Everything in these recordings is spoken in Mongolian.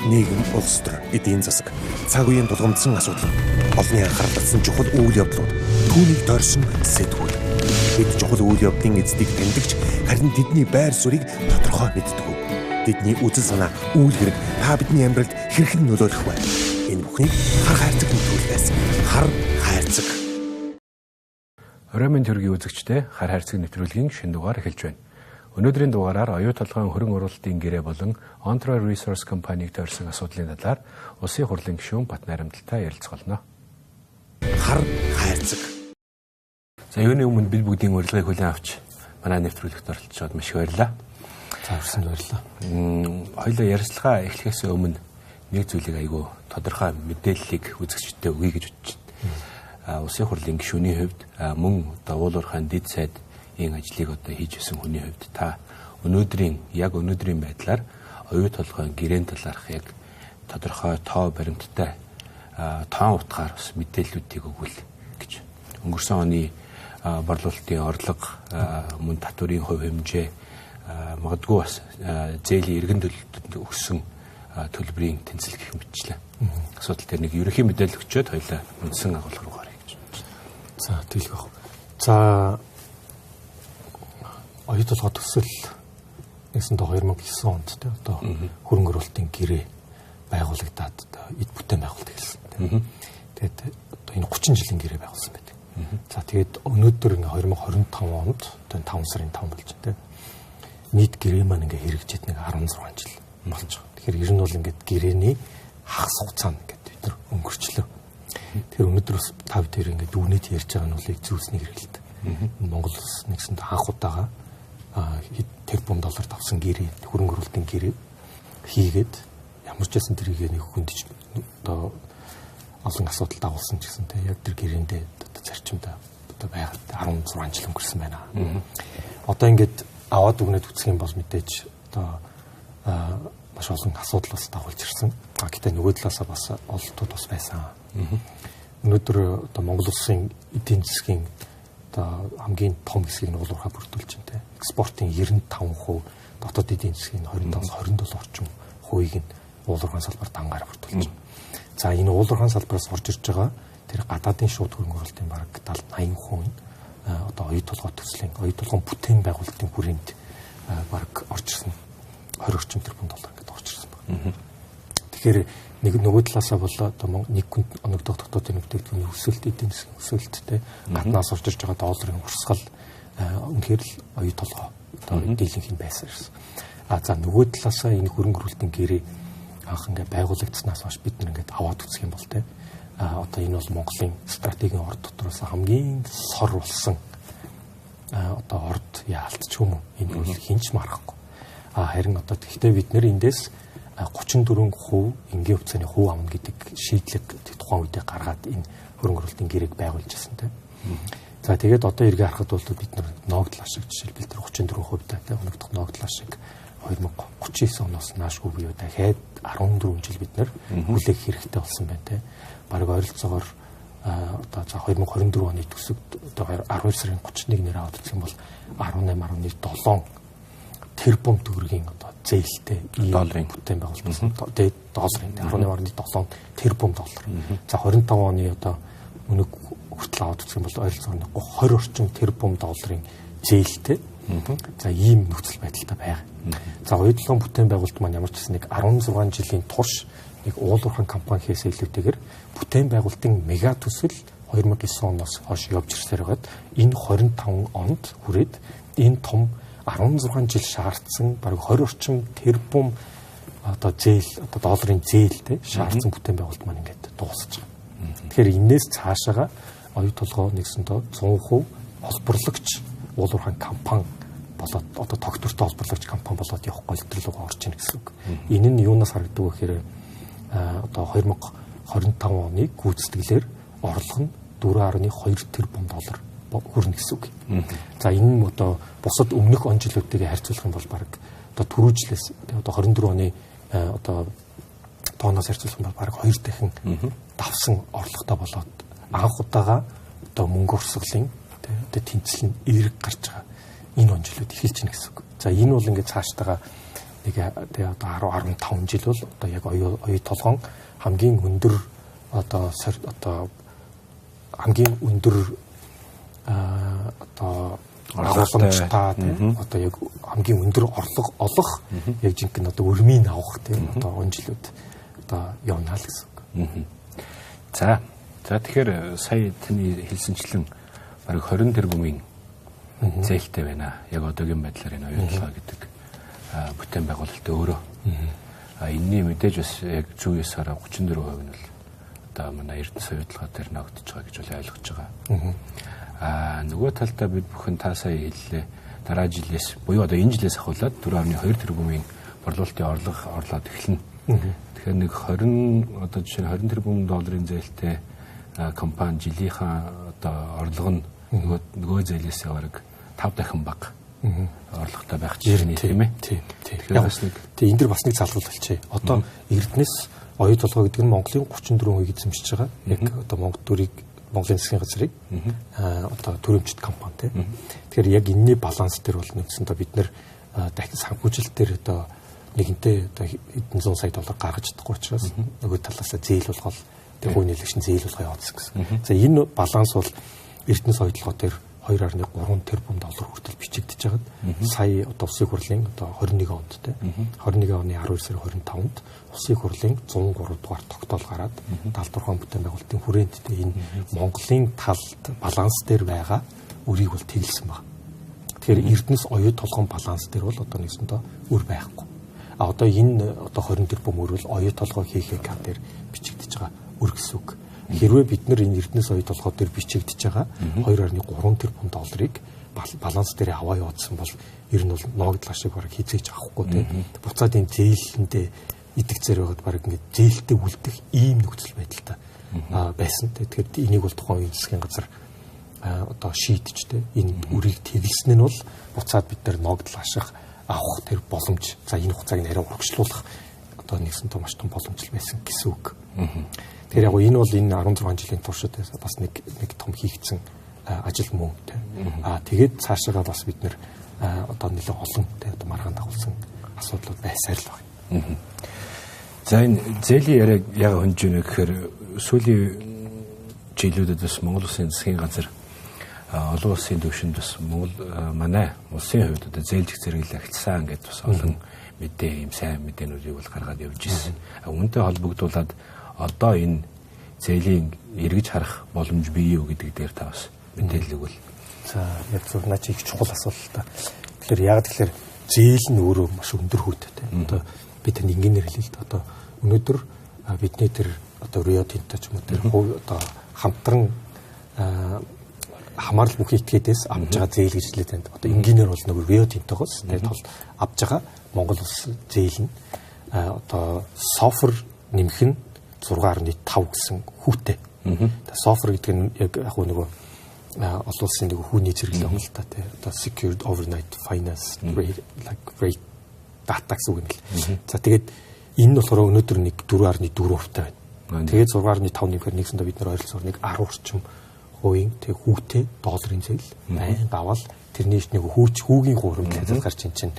нийгэм, улс төр, эдийн засаг, цаг үеийн тулгамдсан асуудал, олонний анхаарал татсан чухал үйл явдлууд, түүнийг дорсон сэтгүүл. Бид чухал үйл явдлын эздийг тэмдэгч, харин тэдний байр суурийг тодорхой мэддэг. Тэдний үзэл санаа, үйл хэрэг та бидний амьдралд хэрхэн нөлөөлөх вэ? Энэ бүхнийг хар хайрцаг нэвтрүүлгээс хар хайрцаг. Оройн төргийн үзэгчдээ хар хайрцаг нэвтрүүлгийн шинэ дугаар эхэлж байна. Өнөөдрийн дугаараар оюу толгойн хөрөнгө оруулалтын гэрээ болон Ontario Resource Company-г тойрсон асуудлын талаар Улсын хурлын гишүүн Бат Найрамдалтай ярилцгаолно. Хар хайрцаг. За юуны өмнө бид бүгдийн урилгыг хүлээн авч манай нэвтрүүлэгт оролцоод маш их баярлалаа. За хүрсэн баярлалаа. Хоёулаа ярилцлага эхлэхээс өмнө нэг зүйлийг айгүй тодорхой мэдээллийг үзэгчдэд өгье гэж бодож байна. Улсын хурлын гишүүний хувьд мөн уулуурхайн дэд сайд энэ ажлыг одоо хийж исэн хүний хувьд та өнөөдрийн байдлаар оюу толгойн гэрээний талаарх яг тодорхой тоо баримттай тоон утгаар бас мэдээллүүдийг өгвөл гэж. Өнгөрсөн оны борлуулалтын орлого, мөн татварын хувь хэмжээ, магадгүй бас зээлийн эргэн төлөлтөнд өгсөн төлбөрийн тэнцэл гэх мэтчлээ. Асуудал дээр нэг ерөнхий мэдээлэл өгчөөд хоёлаа үндсэн агуулга руу гарах гэж байна. За тэлэх баг. За оюу толгой төсөл нэгсэн 2009 онд тэ одоо хөрөнгө оруулалтын гэрээ байгуулагдаад одоо эд бүтээн байгуулалт хэлсэн. Тэгээд одоо энэ 30 жилийн гэрээ байгуулсан байдаг. За тэгээд өнөөдөр ингээ 2025 онд одоо 5 сарын 5 болж байна тэ. Нийт гэрээ маань ингээ хэрэгжээд нэг 16 жил болж байгаа. Тэгэхээр ер нь бол ингээд гэрээний хагас хугацаанд ингээд бид нар өнгөрчлөө. Тэгэхээр өнөөдөр бас та бүхэн ингээд дүгнэт ярьж байгаа нь бол зүүсний хэрэгэлт. Монгол улс нэгсэнд анх удаага тэрбум доллар тавсан гэрээ хөрөнгө оруулалтын гэрээ хийгээд ямар ч байсан тэрийг нэг хүндэж одоо олон асуудал дагуулсан ч гэсэн яг тэр гэрээндээ одоо зарчимдаа одоо байгаад 16 жил өнгөрсөн байна. Одоо ингээд аваад дүгнэт үсэх юм бол мэдээж одоо маш олон асуудал бас дагуулж ирсэн. Гэхдээ нөгөө талаасаа бас ололтууд бас байсан. Өнөөдөр одоо Монгол улсын эдийн засгийн одоо хамгийн том хэсгийг нь уулуурхаа бүрдүүлж байна. Экспортын 95%, дотоод эдийн засгийн 27 орчим хувийг нь уулуурхаан салбар дангаар бүрдүүлж байна. За энэ уулуурхаан салбараас орж ирж байгаа тэр гадаадын шууд хөрөнгө оруулалтын бараг 70-80% нь одоо оюу толгой төслийн, оюу толгойн бүтээн байгуулалтын хүрээнд бараг орж ирсэн 20 орчим тэрбум доллар ингээд орж ирсэн байна. Тэгэхээр нэг нөгөө талаасаа бол одоо нэг хүн оногдох дотоодын бүтээгдэхүүний өсөлт, эдийн засгийн өсөлттэй гаднаас орж ирж байгаа долларын урсгал үнэхээр л оюу толгой одоо дийлэнх юм байсан юм. За нөгөө талаасаа энэ хөрөнгө оруулалтын гэрээ анх ингээд байгуулагдсанаас хойш бид нэг ингээд аваад үзэх юм бол одоо энэ бол Монголын стратегийн орд дотроос хамгийн сор болсон одоо орд яалтч юм уу? Энэ бол хинч марахгүй. Харин одоо тэгтээ бид нэр эндээс 34% энгийн хувьцааны хувь авна гэдэг шийдлэг тухайн үедээ гаргаад энэ хөрөнгө оруулалтын гэрээг байгуулж ирсэн тийм. За тэгээд одоо эргээ харахад бол бид нар ногдлоо шиг жишээлбэл тэр 34% та өнөхдөх ногдлоо шиг 2039 оноос наашгүй буюу дахиад 14 жил бид нар хүлээх хэрэгтэй болсон байна тийм. Бараг ойролцоогоор одоо за 2024 оны төсөвт одоо 12 сарын 31-нд аваад үзэх юм бол 18.7 тэрбум төгрөгийн одоо зээлтэй долларын бүтээн байгуулсан. Тэгээд долларын 18.7 тэрбум доллар. За 25 оны одоо өнөг хүртэл аваад үзэх юм бол ойролцоогоор 20 орчим тэрбум долларын зээлтэй. За ийм нөхцөл байдалтай байгаа. За оюу толгойн бүтээн байгуулалт маань ямар ч гэсэн нэг 16 жилийн турш нэг уулуурхан компани хийсээ илүүтэйгээр бүтээн байгуулалтын мега төсөл 2009 оноос хойш явж ирсээр байгаад энэ 25 онд хүрээд энэ том 16 жил шаардсан бараг 20 орчим тэрбум одоо зээл одоо долларын зээлтэй шаардсан бүтээн байгуулалт маань ингээд дуусаж байгаа. Тэгэхээр энээс цаашаага оюу толгой нэгсэндээ 100% холборлагч уулуурхан компани болоод одоо тогтвортой холборлагч компани болоод явах голдрол руу орж ийн гэсэн үг. Энэ нь юунаас харагддаг вэ гэхээр одоо 2025 оны гүйцэтгэлээр орлого нь 4.2 тэрбум доллар хүрнэ гэсэн үг. За энэ нь одоо бусад өмнөх он жилүүдтэйгээ харьцуулах юм бол баг одоо түрүү жилээс одоо 24 оны одоо тооноос харьцуулах юм бол баг 2 дахин давсан орлоготой болоод анх удаага одоо мөнгө урсгалын одоо тэнцэл нь эерэг гарч байгаа энэ он жилүүд эхэлж байна гэсэн үг. За энэ бол ингээд цаашдаа нэг тэгээ одоо 10-15 жил бол одоо яг оюу толгоон хамгийн өндөр одоо хамгийн өндөр одоо орлоготой одоо яг хамгийн өндөр орлого олох яг жинхэнэ одоо өрмийн авах тийм одоо он жилүүд одоо явна л гэсэн үг. За тэгэхээр сая таны хэлсэнчлэн бараг 20 тэрбумын зээлтэй байна. Яг одоогийн байдлаар энэ оюутлага гэдэг бүтээн байгуулалт өөрөө. Энэний мэдээж бас яг зүүн ёсоор 34% нь бол одоо манай Эрдэнэс оюутлага дээр ногдож байгаа гэж бол ойлгож байгаа. Нөгөө талдаа бид бүхэн та сая хэллээ. Дараа жилээс буюу одоо энэ жилээс ахуулаад 4.2 тэрбумын борлуулалтын орлого орлоод эхэлнэ. Тэгэхээр нэг 20 одоо жишээ нь 20 тэрбум долларын зээлтэй компани жилийнхаа одоо орлого нь нөгөө зээлээс бараг 5 дахин бага орлоготой байх жишээ тийм ээ. Тэгэхээр бас нэг энэ дэр бас нэг залгуул болчихъя. Одоо Эрдэнэс оюу толгой гэдэг нь Монголын 34% эзэмшиж байгаа. Яг одоо Монголын засгийн газрыг одоо төрөмчт компани тийм. Тэгэхээр яг энэний баланс дээр бол нэгсэндээ бид нэр дахин санхүүжилт дээр одоо нэгэнтээ одоо хэдэн зуун сая доллар гаргаж чадахгүй учраас нөгөө талаасаа зээл болгоод тэг хууны нэлэгч зээл болгоо явуулсан гэсэн. За энэ баланс бол Эрдэнэс оюу толгой дээр 2.3 тэрбум доллар хүртэл бичигдэж байгаад сая одоо Улсын хурлын одоо 21 онд те 21 оны 12 сарын 25-нд Улсын хурлын 103 дугаар тогтоол гараад 76 бүтээн байгуулалтын хүрээнд энэ Монголын талд баланс дээр байгаа үрийг бол тэглэсэн байна. Тэгэхээр Эрдэнэс оюу толгойн баланс дээр бол одоо нэгсэндээ үр байхгүй. Одоо энэ одоо 20 тэрбум үр бол оюу толгой ХХК дээр бичигдэж байгаа үр гэсэн үг. Хэрвээ бид нар энэ Эрдэнэс оюу толгой дээр бичигдэж байгаа 2.3 тэрбум долларыг баланс дээр аваа явуулсан бол ер нь бол ногдлаа шиг бараг хизээж авахгүй тийм. Буцаад энэ зээлэндээ идэгцээр байгаад бараг ингээд зээлтэй үлдэх ийм нөхцөл байдалтай байсан. Тэгэхээр энийг бол тухайн үеийн засгийн газар одоо шийдэж тийм энэ үрийг тэглэсэн нь бол буцаад бид нар ногдол ашиг авах тэр боломж за энэ хугацааг арай урагшлуулах одоо нэгсэн том маш том боломж байсан гэсэн үг. Тэгэхээр яг энэ бол энэ 16 жилийн туршид бас нэг том хийгдсэн ажил мөн тийм. Тэгээд цаашаага бас бид нэр одоо нэлээд олон тийм одоо маргаан дагуулсан асуудлууд байсаар л байна. За энэ зээлийн яриаг яг хөнж ийнэ гэхээр сүүлийн жилүүдэд бас Монгол Улсын засгийн газар олон улсын төвшөнд бас Монгол манай улсын хувьд одоо зээлжих зэрэглэл ахилцсан гэдээ бас олон мэдээ юм сайн мэдээнүүдийг бол гаргаад явж ирсэн. Үүнтэй холбогдуулаад одоо энэ зээлийн эргэж харах боломж бий юу гэдэг дээр та бас мэдээлэл өгвөл. За яг зөв наач их чухал асуулт та. Тэгэхээр яг тэгэхээр зээл нь өөрөө маш өндөр хүүтэй. Одоо би тэр инженеэр хэлээ л дээ. Одоо өнөөдөр бидний тэр одоо Rio Tinto ч юм уу тэр одоо хамтран хамаарал бүхий этгээдээс авж байгаа зээл гэж хэлээд байна. Одоо инженеэр бол нөгөө Rio Tinto-гоос тэгээд бол авж байгаа Монгол улс зээл нь одоо софр нэмэх нь 6.5 гэсэн хүүтэй. Софр гэдэг нь яг нөгөө олон улсын нэг хүүний зэрэглэл юм л та тий. Одоо secured overnight finance rate data гэсэн үг юм л. За тэгээд энэ нь болохоор өнөөдөр нэг 4.4% байна. Тэгээд 6.5 нэмэхээр нэгсэндээ бид нар ойролцоогоор нэг 10 орчим хувийн тэг хүүтэй долларын зээл байнг аваад тэрний нэг хүүгийн хуримтлал гарч чинь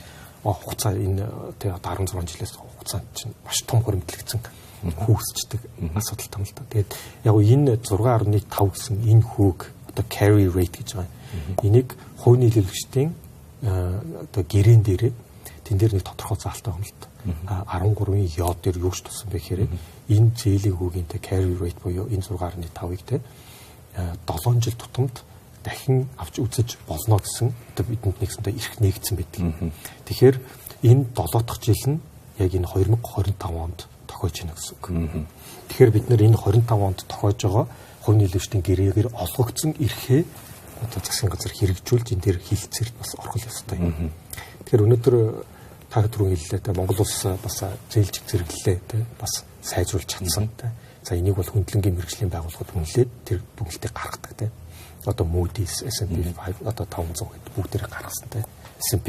хугацаа энэ тэг 16 жилээс хугацаанд чинь маш том хуримтлагдсан хүүсчдэг асуудал том л та. Тэгээд яг энэ 6.5 гэсэн энэ хүүг одоо carry rate гэж байгаа. Энийг хувийн нийлүүлэгчдийн одоо гэрээн дээрээ тэн дээр нэг тодорхой заалтай юм л та. 13-ийн яод дээр юу ч туссан бэ гэхээр энэ зээлийн хүүгийн тэ carry rate буюу энэ 6.5-ыг тэ 7 жил тутамд дахин авч үзэж болно гэсэн одоо бидэнд нэгсэндээ эрх нээгдсэн байдаг. Тэгэхээр энэ 7 дахь жил нь яг энэ 2025 онд тохиож байна гэсэн үг. Тэгэхээр бид нэр энэ 25 онд тохиож байгаа хувийн нийлүүлэгчдийн гэрээгээр олгогдсон эрхээ одоо засгийн газар хэрэгжүүлж энэ дээр хилцээр бас орхол ёстой юм. Тэгэхээр өнөөдөр та түрүү хэллээ Монгол улс бас зээлжих зэрэглэлээ бас сайжруулж чадсан. За энийг бол хөндлөнгийн мэргэжлийн байгууллагууд үнэлээд тэр дүгнэлтийг гаргадаг тийм. Одоо Moody's, S&P 5 одоо 500 гэдэг бүгдээрээ гаргасан тийм. S&P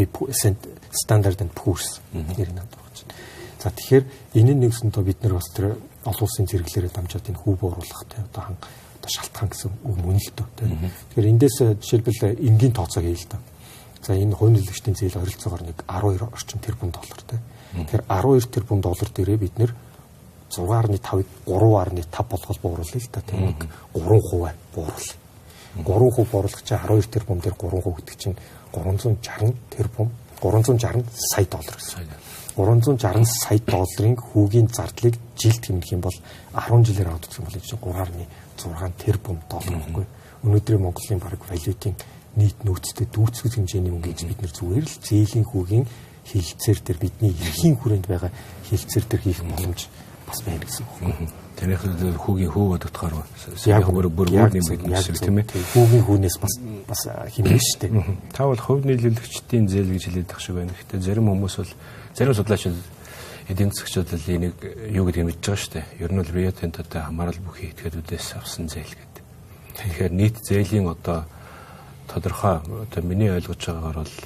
Standard and Poor's нэрийг надад. За тэгэхээр энэ нэгсэндээ бид нар бас тэр олон улсын зэрэглэлээр дамжаад энэ хүү бууруулах тийм одоо шалтгаан гэсэн үг мөн л дөө тийм. Тэгэхээр эндээс жишээлбэл энгийн тооцоог хийл л да. За энэ хувийн нийлүүлэгчдийн зээл ойролцоогоор нэг 12 орчим тэрбум доллар тийм. Тэгэхээр 12 тэрбум доллар дээрээ бид нэр 6.5-ыг 3.5 болгож бууруулъя л да. Тийм нэг 3% бууруулъя. 3% бууруулах чинь 12 тэрбум дээр 3% гэдэг чинь 360 тэрбум 360 сая доллар гэсэн. 360 сая долларын хүүгийн зардлыг жилд хэмнэх юм бол 10 жилээр аваад үзэх юм бол чинь 3.6 тэрбум доллар гэхгүй. Өнөөдрийн Монголын баг валютын нийт нөөцтэй дүүцгэл хэмжээний мөнгө гэж бид нэр зүгээр л зээлийн хүүгийн хилцээр дээр бидний эрхийн хүрээнд байгаа хилцээр дээр хийх боломж бас байна гэсэн үг. Тэрийнх нь хүүгийн хүү бодогдохоор яг бүр нэмэгдэж байна тийм ээ. Хүүгийн хүүнээс бас хэмнэн шүү дээ. Та бол хувь нийлүүлэгчдийн зээл гэж хэлээд байх шиг байна. Гэхдээ зарим хүмүүс бол зарим судлаачид эдийн засагчид л энийг юу гэдгийг мэдж байгаа шүү дээ. Ер нь бол Rio Tinto-тэй хамаарал бүхий этгээдүүдээс авсан зээл гэдэг. Тэгэхээр нийт зээлийн одоо тодорхой одоо миний ойлгож байгаагаар бол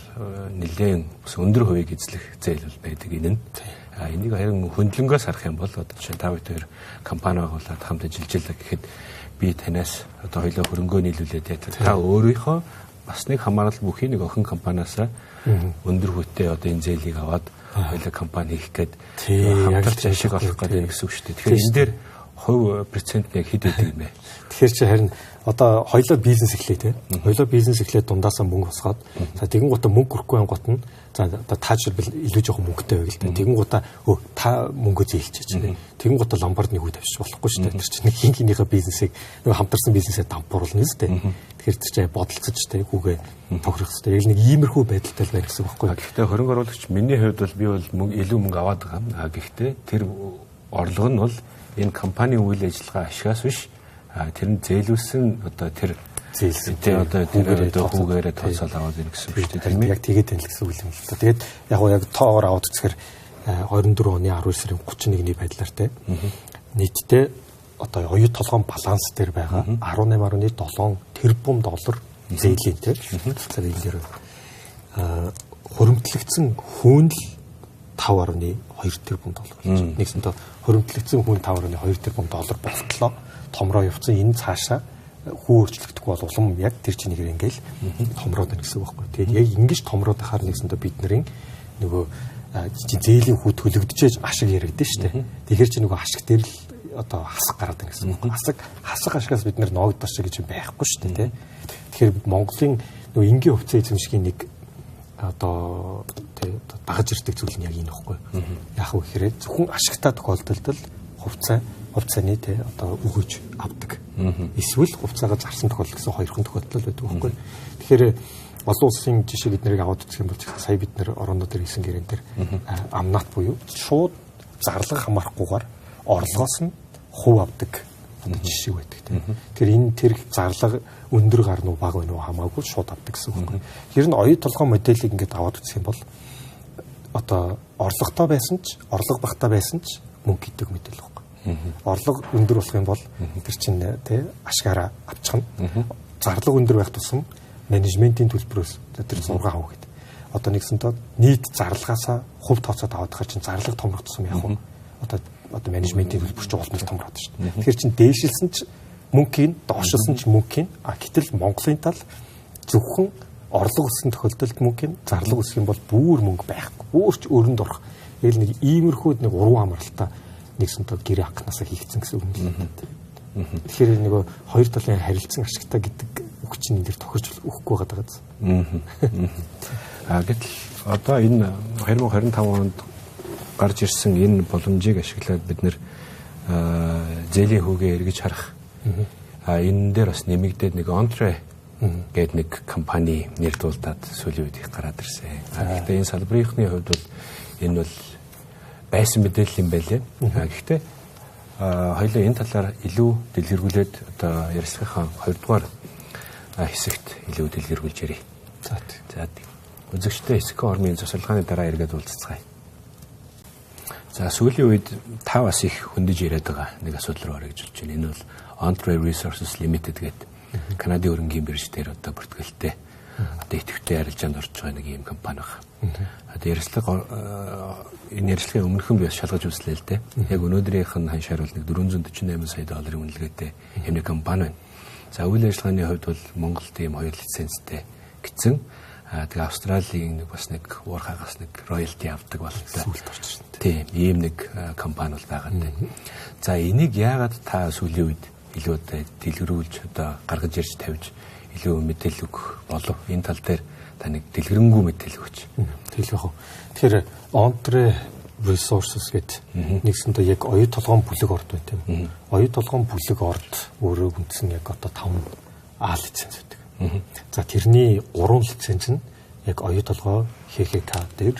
нэлээд бас өндөр хувийг эзлэх зээл бол байдаг энэ. Энийг харин хөндлөнгөөс харах юм бол одоо жишээ нь та хоёр компани байгуулад хамт ажиллаж гэхэд би танаас одоо хоёулаа хөрөнгөө нийлүүлээд та өөрийнхөө бас нэг хамаарал бүхий нэг охин компаниасаа өндөр хүүтэй одоо энэ зээлийг аваад хоёулаа компани хийх гээд хамтарч ашиг олох гэдэг гэсэн үг шүү дээ. Тэгэхээр энэ дээр хувь процент яг хэд байдаг юм бэ? Тэгэхээр чи харин одоо хоёулаа бизнес эхлэе те. Хоёулаа бизнес эхлээд дундаасаа мөнгө босгоод за тэгэн гутаа мөнгө хүрхгүй ангууд нь за та жишээлбэл илүү жоохон мөнгөтэй байг л да. Тэгэн гутаа та мөнгө зээлчиж чинь. Тэгэн гутаа ломбард нэг үе тавьчих болохгүй шүү дээ. Тэр чинь нэг хинхнийхээ бизнесийг нэг хамтарсан бизнесээ дампууруулна шүү дээ. Тэгэхээр тэр чинь бодолцож те хүүгээ тохирох хэрэгтэй. Яг нэг иймэрхүү байдалтай л байна гэсэн үг байхгүй. Гэхдээ хөрөнгө оруулагч миний хувьд бол би бол илүү мөнгө аваад байгаа. Гэхдээ тэр орлого нь бол энэ компанийн үйл ажиллагаа ашигаас биш тэр нь зээлүүлсэн одоо тэр зээлсэнтэй одоо тэр хүүгээрээ тооцоол аваад ирэх гэсэн үг шүү дээ. Яг тэгээд тань л гэсэн үг юм л та. Тэгээд яг тоогоор аваад үзэхээр 24 оны 12 сарын 31-ний байдлаар те нийтдээ одоо оюут толгойн баланс дээр байгаа 18.7 тэрбум доллар зээлийн те. Тэгэхээр энэ дээр хуримтлагдсан хүүн л 5.2 тэрбум доллар болж байна. Нэгсэнтэй хуримтлагдсан хүүн 5.2 тэрбум доллар болтлоо томроо явцсан энэ цаашаа хүү өөрчлөгдөхгүй бол улам яг тэр чинь нэгээр ингээл томроод байна гэсэн үг байхгүй. Тэгээд яг ингэж томроод байхаар нэгсэндээ бид нарын нөгөө зээлийн хүү төлөгдөж ашиг яригдэн шүү дээ. Тэгэхээр чи нөгөө ашиг дээр л одоо хасах гараад байна гэсэн үг. Хасах ашигаас бид нэр ноогдож гэж байхгүй шүү дээ. Тэгэхээр Монголын нөгөө энгийн хувьцаа эзэмшгийн нэг одоо дагаж ирдэг зүйл нь яг энэ байхгүй. Яг вэ гэхээр зөвхөн ашигтай тохиолдолд хувьцааны одоо өгөөж авдаг. Эсвэл хувьцаагаа зарсан тохиолдол гэсэн хоёрхан тохиолдол байдаг байхгүй. Тэгэхээр олон улсын жишээ бид нэрийг аваад үзэх юм бол сая бид нэр ороондоо дээр хийсэн гэрэн дээр амнат буюу шууд зарлага хамаарахгүйгээр орлогоос нь хувь авдаг жишээ байдаг тийм. Тэгэхээр энэ тэр зарлага өндөр гарна уу бага байна уу хамаагүй шууд авдаг гэсэн үг байна. Тэр нь оюут толгой моделийг ингээд аваад үзэх юм бол одоо орлоготой байсан ч орлого багтаа байсан ч мөнгө гэдэг мэдээлэл байна. Орлого өндөр болох юм бол тэр чинь тий ашгаараа авчихна. Зарлага өндөр байх тусам менежментийн төлбөрөөс тэр 6% гэдэг. Одоо нэгсэнтэй нийт зарлагаасаа хувь тооцоод аваад байгаа чинь зарлага томрох тусам яг уу одоо менежментийн төлбөр чинь улмал томроод шүү дээ. Тэгэхээр чинь дээшилсэн ч мөнгөний доошилсан ч мөнгөний гэтэл Монголын тал зөвхөн орлого өссөн тохиолдолд мөнгөний зарлага өсөх юм бол бүр мөнгө байхгүй. Өөрч өрөнд орох. Яг нэг иймэрхүү нэг уруу амралтай нэгсэнтэй гэрээ акнасаа хийгдсэн гэсэн үг юм л да. Тэгэхээр нөгөө хоёр талын харилцан ашигтай гэдэг үг чинь энэ дэр тохирч өгөхгүй байгаа даа. Гэтэл одоо энэ 2025 онд гарч ирсэн энэ боломжийг ашиглаад бид нэр зээлийн хүүгээ эргэж харах. Энэ дээр бас нэмэгдээд нэг Ontre гэдэг нэг компани нэр дуулдаад сүүлийн үед их гараад ирсэн. Гэхдээ энэ салбарынхны хувьд бол энэ бол байсан мэдээлэл юм байлээ. Гэхдээ хоёулаа энэ талаар илүү дэлгэрүүлээд одоо ярилцлагынхаа 2 дугаар хэсэгт илүү дэлгэрүүлж ярив. За үзэгчтэй хэсгийн хормын засварлагын дараа эргээд уулзцгаая. За сүүлийн үед та бас их хөндөж яриад байгаа нэг асуудал руу орж ирж байна. Энэ бол Ontre Resources Limited гэдэг Канадын хөрөнгөний бирж дээр одоо бүртгэлтэй одоо идэвхтэй арилжаанд орж байгаа нэг юм компани байна. Одоо энэ ярилцлагын өмнөхөн би бас шалгаж үзлээ л дээ. Яг өнөөдрийнх нь ханшаар бол нэг 448 сая долларын үнэлгээтэй юм компани байна. За үйл ажиллагааны хувьд бол Монголд ийм 2 лицензтэй гисэн Тэгээ Австралийн нэг бас нэг уурхаагаас нэг royalty авдаг болтой. Сүлд орчихсон. Тийм, ийм нэг компани бол байгаа юм. За энийг яагаад та сүүлийн үед илүү дэлгэрүүлж одоо гаргаж ирж тавьж илүү мэдээлэл өгөх болов? Энэ тал дээр та нэг дэлгэрэнгүй мэдээлэл өгч. Тэгэл яг. Тэгэхээр Ontre Resources гэдэг нэгсэндээ яг оюу толгойн бүлэг орд байна тийм. Оюу толгойн бүлэг орд өөрөө үндсэн яг одоо 5 А лиценз байдаг. За тэрний 3 лиценз нь яг оюу толгой ХХК дээр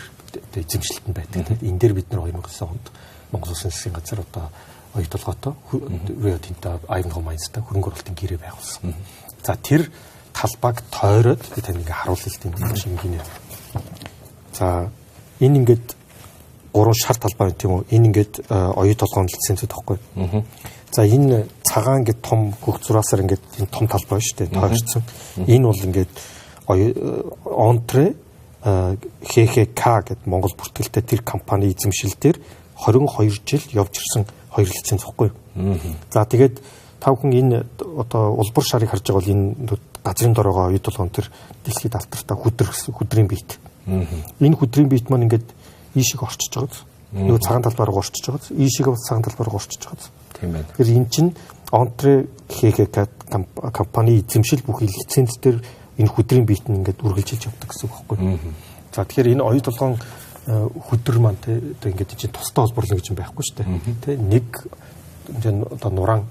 эзэмшилтэнд байдаг. Энэ дээр бид нар 2009 онд Монгол Улсын засгийн газар одоо оюу толгойтой Rio Tinto Ivanhoe Mines-тай хөрөнгө оруулалтын гэрээ байгуулсан. За тэр талбайг тойроод би тань ингээ харуулъя л тийм шингэнэ. За энэ ингээд 3 шар талбай тийм үү? Энэ ингээд оюу толгойн лицензүүд тахгүй. За энэ цагаан ингээд том хөх зураасаар ингээд энэ том талбай шүү дээ. Тойрцсон. Энэ бол ингээд Ontre ХХК гэдэг Монгол бүртгэлтэй тэр компани эзэмшил дээр 22 жил явж ирсэн 2 лиценз тахгүй. За тэгээд та бүхэн энэ одоо улбар шарыг харж байгаа бол энэ газрын дорогоо оюу толгойн тэр дэлхийд алтартаа хүдрийн биет. Энэ хүдрийн биет маань ингээд ийшиг орчиж байгаа. Нөгөө цагаан талбай руу орчиж байгаа. Ийшиг бас цагаан талбай руу орчиж байгаа. Тийм байна. Тэгэхээр эн чинь Ontre ХХК компани эзэмшил бүх лиценз дээр энэ хүдрийн биет нь ингээд үргэлжилж явдаг гэсэн үг байхгүй. За тэгэхээр энэ оюу толгойн хүдэр маань тэ ингээд чинь тустай олборлон гэж юм байхгүй шүү дээ. Тэ нэг одоо нуран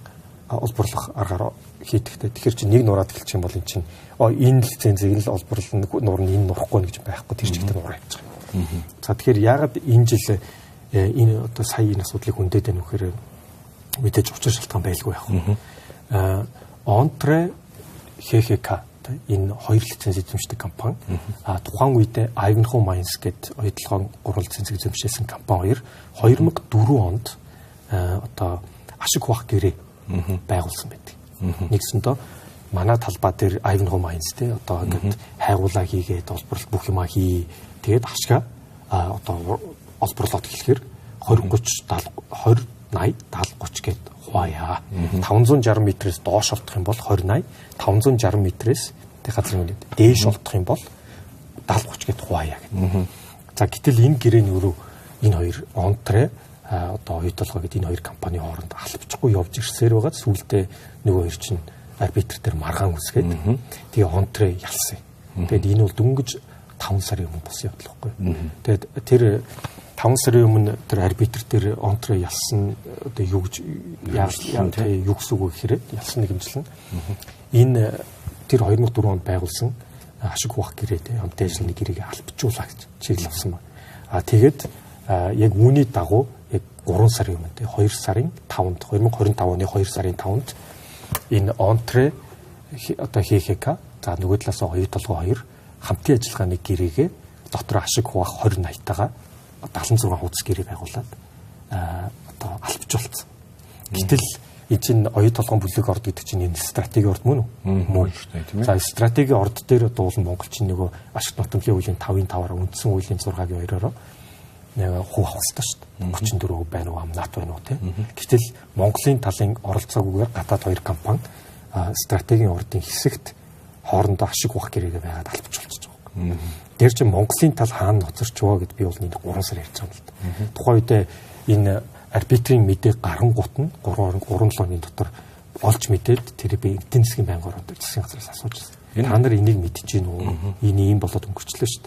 олборлох аргаар хийдэгтэй. Тэгэхээр чинь нэг нураад эхэлчих юм бол эн чинь энэ лицензийг л олборлон нур нь энэ нурахгүй гэж байхгүй. Тэр чигтээ нураа явчих. За тэгэхээр яагаад энэ жил энэ одоо сая энэ асуудлыг хүндээд байна вэхээр мэдээж учир шалтгаан байлгүй яах вэ? Ontre ХХК энэ 2 лиценз эзэмшдэг компани. Тухайн үед Ivanhoe Mines гэдэг оюу толгойн 3 лиценз эзэмшсэн компани 2004 онд одоо ашиг хуваах гэрээ байгуулсан байдаг. Нэгсэндээ манай талбай дээр Ivanhoe Mines те одоо ингээд хайгуулаа хийгээд олборлол бүх юма хий. Тэгээд ашгаа одоо олборлоод эхлэхээр 20 30 70 80 70 30 гээд хуваая. 560 м-ээс доош олдох юм бол 20 80, 560 м-ээс тэг газрын үнэт дээш олдох юм бол 70 30 гээд хуваая гэдэг. За гэтэл энэ гэрээний өрөө энэ хоёр Ontre одоо оюу толгой гэдэг энэ хоёр компани хооронд албчихгүй явж ирсээр байгаа. Сүүлдээ нөгөө хоёр чинь арбитр дээр маргаан үсгээд тэгээ Ontre ялсан. Тэгээд энэ бол дөнгөж 5 сарын өмнө болсон явдал байхгүй. Тэгээд тэр 5 сарын өмнө тэр арбитр дээр Ontre ялсан одоо юу гэж юу гэсэн үг гэхээр ялсан нэгэмжлэн энэ тэр 2004 онд байгуулсан ашиг хуваах гэрээ хамт ажилланы гэрээг албажуулаа гэж чиглэл авсан байна. Тэгээд яг үүний дагуу яг 3 сарын өмнө 2 сарын 5-нд 2025 оны 2 сарын 5-нд энэ Ontre одоо ХХК за нөгөө талаас оюу толгой 2 хамтын ажиллагааны гэрээгээ дотор ашиг хуваах 20 80-тайгаа 76 хуудас гэрээ байгуулад одоо албажуулсан. Гэтэл энэ чинь оюу толгойн бүлэг орд гэдэг чинь энэ стратеги орд мөн үү? Мөн шүү дээ тийм ээ. За стратеги орд дээр одоо монголчин нөгөө ашиг нотомлын хуулийн 5-ын 5-аар үндсэн хуулийн 6-гийн 2-ороо хуу авахстай шүү дээ. 34% байна уу, амнат байна уу тийм. Гэтэл Монголын талын оролцоогүйгээр гадаад 2 компани стратегийн ордын хэсэгт хоорондоо ашиг хуваах гэрээгээ байгаад албажуулчихж байгаа. Тэр чинь Монголын тал хаана ноцорч байгаа гэд би бол нэг 3 сар ярьж байгаа юм л да. Тухайн үед энэ арбитрийн мэдээ гарангуут нь 3 хоногийн дотор олж мэдээд тэр би эдийн засгийн байнгын орнд засгийн газраас асууж байна. Та нар энийг мэдчихэж гин үү? Энэ ийм болоод өнгөрчлөө шүү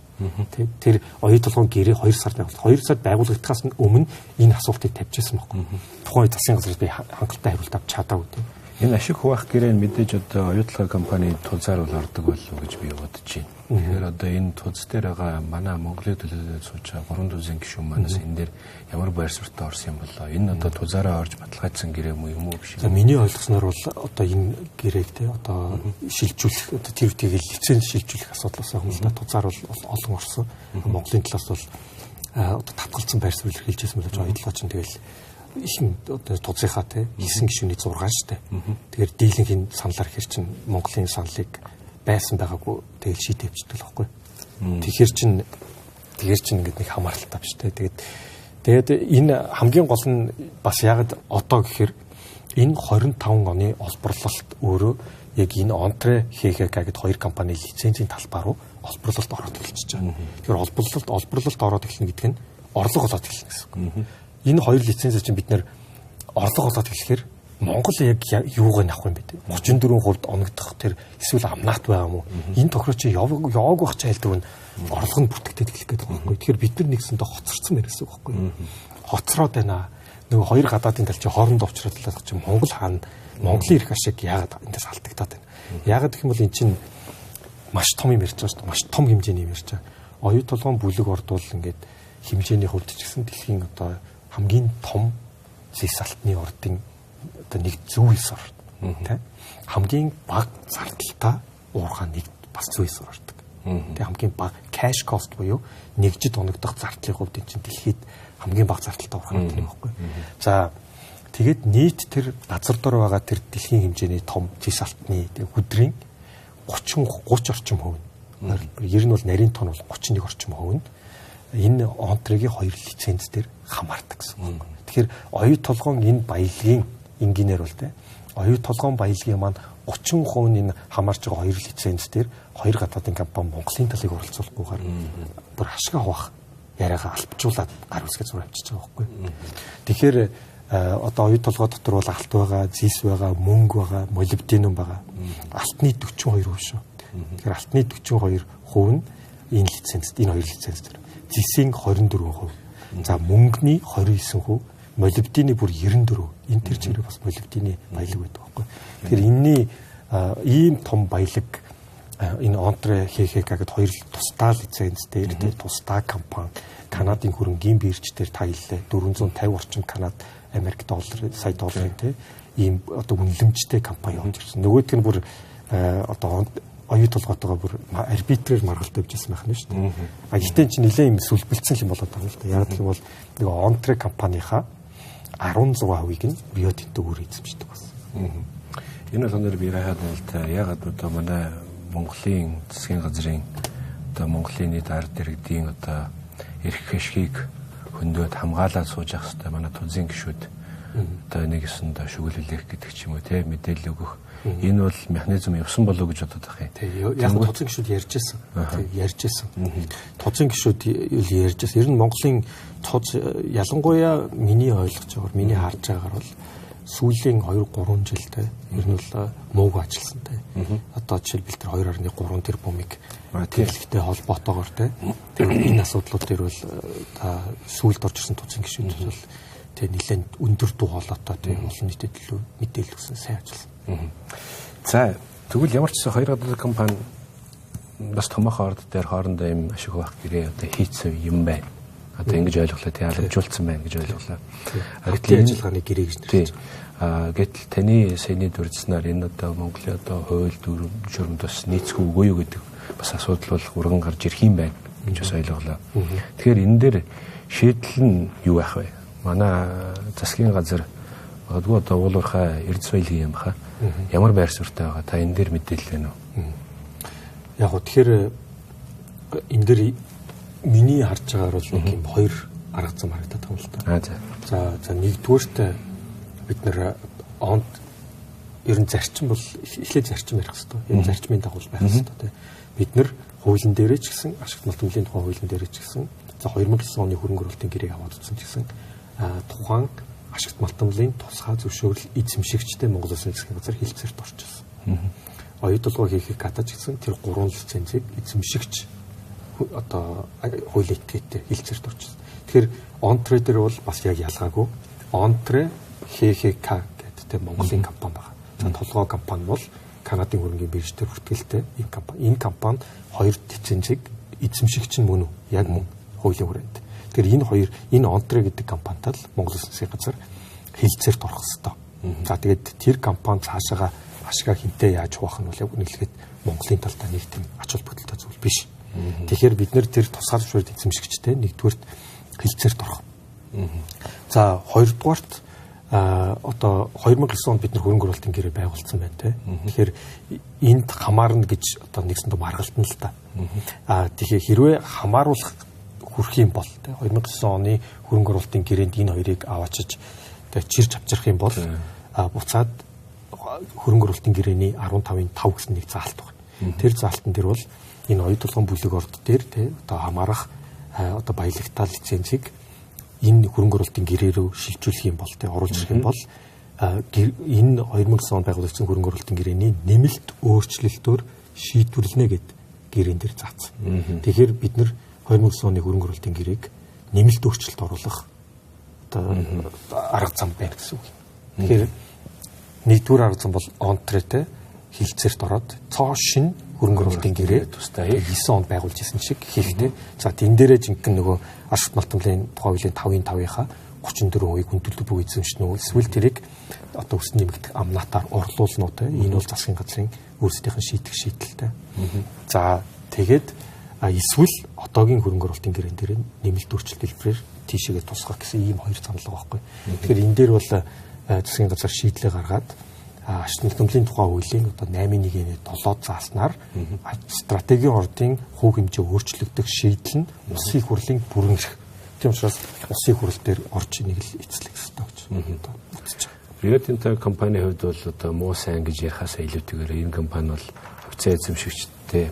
дээ. Тэр оюу толгойн гэрээ 2 сард байгуулсан. 2 сард байгуулагдахаас өмнө энэ асуултыг тавьчихсан байхгүй. Тухайн засгийн газраас би хангалттай хариулт авч чадаагүй тийм. Энэ ашиг хуваах гэрээ нь мэдээж одоо оюу толгой компани тулзаар бол ордог болов гэж би бодож байна. Тэгэхээр одоо энэ туз дээр байгаа манай Монголын төлөөлөлд сууж байгаа 3 түвшин гишүүн манаас энэ дээр ямар байр суурьтай орсон юм болоо? Энэ одоо тузаараа орж баталгаажсан гэрээ юм уу биш үү? За миний ойлгосноор бол одоо энэ гэрээг те одоо шилжүүлэх одоо тэр үеийг лиценз шилжүүлэх асуудал байсан юм л да. Тузаар бол олон орсон. Монголын талаас бол одоо татгалцсан байр суурь хэлжсэн мөлөж оюутлаа чинь тэгэл их одоо тузынхаа те 9 гишүүний 6 штэ. Тэгэхээр дийлэнхийн саналаар хэр чин Монголын саналыг байсан байгаагүй тэгэл шийдэж авчдаг л байхгүй. Тэгэхээр чин ингээд нэг хамааралтай биш те. Тэгээд энэ хамгийн гол нь бас яг одоо гэхээр энэ 25 оны олборлолт өөрөө яг энэ Ontre ХХК гэдэг 2 компани лицензийн талбай руу олборлолт ороод эхэлчихэж байгаа. Тэгэхээр олборлолт ороод эхэлнэ гэдэг нь орлого олоод эхэлнэ гэсэн үг. Энэ хоёр лицензийг чинь бид нэр орлого олоод эхлэхээр Монгол яг юуг нь авах юм бэ? 34% оногдох тэр эсвэл амнаат байгаа юм уу? Энэ тохироо чи яваг байх ч айлдаг нь орлого нь бүртгэгдээд эхлэх гэдэг байгаа байхгүй. Тэгэхээр бид нар нэгсэндээ хоцорсон мэрсэн байхгүй. Хоцроод байна. Нөгөө хоёр гадаадын тал чи хоорондоо уулзраад чи Монгол хаана Монголын эрх ашиг яагаад эндээс алдагдаад байна. Яагаад гэх юм бол эн чинь маш том юм ярьж байгаа шүү дээ. Маш том хэмжээний юм ярьж байгаа. Оюу толгойн бүлэг ордвол ингээд хэмжээний хувьд ч гэсэн дэлхийн одоо хамгийн том зэс алтны ордын одоо нэг зүйлс орд. Тэ? Хамгийн бага зардалтай уурхай нэг бас зүйлс ордог. Тэ хамгийн бага cash cost буюу нэгжид оногдох зардлын хувьд энэ чинь дэлхийд хамгийн бага зардалтай уурхай гэдэг юм байхгүй. За тэгээд нийт тэр газар дор байгаа тэр дэлхийн хэмжээний том зэс алтны өдрийн 30 орчим хувь. Ер нь бол нарийн тон бол 31 орчим хувь. Энэ онтрегийн хоёр лиценз дээр хамаардаг гэсэн. Тэгэхээр оюу толгойн энэ баялагын инженеэр бол тэ оюу толгойн баялагын маань 30% нь энэ хамаарч байгаа хоёр лиценз дээр хоёр гадаадын компани Монголын талыг оролцуулахгүйгээр бүр хашиг авах яриагаа албажуулаад гар үсгээ зур авчиж байгаа байхгүй. Тэгэхээр одоо оюу толгой дотор бол алт байгаа, зис байгаа, мөнгө байгаа, молибденум байгаа. Алтны 42% шүү. Тэгэхээр алтны 42% нь энэ лицензд, энэ хоёр лиценз дээр. Зисийн 24%. За мөнгөний 29%, молибдины бүр 94%. Энэ төр чирээ бас молибдины баялаг байдаг байхгүй. Тэгэхээр энэний ийм том баялаг энэ онтре ХХК гэдэг хоёр тусдаа лиценз дээр тусдаа компани Канадын хөрөнгийн бирж дээр таяллаа 450 орчим Канад Америк доллар сая долларын ийм одоо үнэлэмжтэй компани явж ирсэн. Нөгөөдг нь бүр одоо оюу толгойтойгоо бүр арбитрээр маргалтай явжсэн байх нь шүү дээ. А гэхдээ чинь нэлээд юм сүлбэлцсэн юм болоод байгаа юм л да. Яг гэх юм бол нэг онтре компанийхаа 16%-ийг нь Рио Тинто өөр эзэмшдэг бас. Энэ бол өнөр би хаад бол ягаад одоо манай Монголын засгийн газрын одоо Монголын нийт ард иргэдийн одоо эрх ашгийг хөндөд хамгаалаад сууж явах хэрэгтэй манай тунзын гишүүд одоо нэгсэн доо шүглүүлэх гэдэг ч юм уу те мэдээлэл өгөх энэ бол механизм явсан болов уу гэж бодоод байгаа юм. Яг тунзын гишүүд ярьж ирсэн. Тунзын гишүүд ярьж ирсэн. Ер нь Монголын тоз ялангуяа миний ойлгож байгаагаар миний харж байгаагаар бол сүүлийн 2-3 жилдээ ер нь бол мууг ажилласан те. Одоо жишээлбэл тэр 2.3 тэрбумыг тэрлэгтэй холбоотойгоор те. Тэгэхээр энэ асуудлууд дээр бол та сүүлд орж ирсэн тусгийн гишүүд бол те нэлээд өндөр дуу хоолойтой те олон нийтэд илүү мэдээлэл өгсөн сайн ажилласан. За тэгвэл ямар ч хоёр гадаад компани бас томоохон орд дээр хоорондоо юм ашиг байх гэрээ одоо хийцэн юм байна. Одоо ингэж ойлголоо тий халамжуулсан байна гэж ойлголоо. Гэтэл ажиллагааны гэрээ гэж нэрлэж байгаа. Гэтэл таны саяны дурдсанаар энэ одоо Монголын одоо хууль журмд бас нийцэх үгүй юу гэдэг бас асуудал бол урган гарч ирэх юм байна гэж бас ойлголоо. Тэгэхээр энэ дээр шийдэл нь юу байх вэ? Манай засгийн газар магадгүй одоо уулуурхай эрдэс баялагын юм баха. Ямар байр суурьтай байгаа та энэ дээр мэдээлэл байна уу? Яг гоо тэгэхээр энэ дээр миний харж байгаагаар бол нэг юм хоёр арга зам харагдаад байгаа юм л да. За нэгдүгээрт бид нэр онд ер нь зарчим бол эхлээд зарчим ярих хэрэгтэй. Энэ зарчмын дагуу байх хэрэгтэй тийм. Бид нэр хуулийн дээрээ ч гэсэн ашигт малтмлын тухай хуулийн дээрээ ч гэсэн за 2009 оны хөрөнгө оруулалтын гэрээг аваад утсан ч гэсэн тухайн ашигт малтмлын тусгай зөвшөөрөл эзэмшигчтэй Монгол Улсын засгийн газар хилцээрт орчихсон. Оюу толгой хийхийг гадаж гэсэн тэр 3 лицензийг эзэмшигч одоо хуулийн этгээдтэй хилцээрт орчихсон. Тэгэхээр онтре дээр бол бас яг ялгаагүй. Онтре ХХК гэдэг Монголын компани байна. За толгой компани бол Канадын хөрөнгийн бирж дээр бүртгэлтэй ийм компани. Энэ компани хоёр лицензийг эзэмшигч нь мөн үү? Яг мөн хуулийн хүрээнд. Тэгэхээр энэ онтре гэдэг компанитай л Монгол Улсын засгийн газар хилцээрт орох хэрэгтэй. За тэгээд тэр компани цаашаага ашигаа хинтээ яаж хуваах нь бол яг үнэлгээд Монголын талдаа нэг тийм ач холбогдолтой зүйл биш. Тэгэхээр бид нэр тэр тусгай зөвшөөрөлт эзэмшигчтэй нэгдүгээрт хилцээрт орох. За хоёрдугаарт одоо 2009 онд бид нэр хөрөнгө оруулалтын гэрээ байгуулсан байна те. Тэгэхээр энд хамаарна гэж одоо нэгсэндээ маргалтна л та. Тэгэхээр хэрвээ хамааруулах хүрх юм бол те 2009 оны хөрөнгө оруулалтын гэрээнд энэ хоёрыг аваачиж чирж авчрах юм бол буцаад хөрөнгө оруулалтын гэрээний 15.5 гэсэн нэг заалт байна. Тэр заалтан дээр бол энэ оюу толгойн бүлэг орд дээр тий одоо хамаарах одоо баялагтаа лицензийг энэ хөрөнгө оруулалтын гэрээрөө шилжүүлэх юм бол тий оруулж ирэх юм бол энэ 2009 онд байгуулагдсан хөрөнгө оруулалтын гэрээний нэмэлт өөрчлөлтөөр шийдвэрлэнэ гэд гэрээн дээр заасан. Тэгэхээр бид нэр 2009 оны хөрөнгө оруулалтын гэрээг нэмэлт өөрчлөлт оруулах одоо арга зам байна гэсэн үг. Тэгэхээр нэгдүгээр арга зам бол онтрэтэй хилцээрт ороод цоо шин хөрөнгө оруулалтын гэрээ тустай 9 онд байгуулж исэн шиг хийхтэй. За тэн дээрээ жинхэнэ нөгөө ашигт малтмлын тухай хуулийн 5-5-ийнхаа 34% хүндэлдэг бүх эзэмшнэ үү эсвэл тэрийг одоо өссөн нэмэгдэх амнатаар орлуулна уу те энэ бол засгийн газрын өөрсдийнх нь шийдэх шийдэлтэй. За тэгээд эсвэл одоогийн хөрөнгө оруулалтын гэрэн дээр нэмэлт өөрчлөлт хэлбэрээр тийшээгээ тусгах гэсэн ийм хоёр саналга байхгүй. Тэгэхээр энэ дээр бол засгийн газар шийдлээ гаргаад ашигт малтмлын тухай хуулийн одоо 8.1-7 зааснаар стратегийн ордын хувь хэмжээ өөрчлөгдөх шийдэл нь улсын хурлын бүрэн эрх. Тийм учраас улсын хурал дээр орж инийг л эцэлэх хэрэгтэй гэж бодож байна. Rio Tinto компани хувьд бол одоо муу сайн гэж ярихаас илүүтэйгээр энэ компани бол хөвцөө эзэмшигчтэй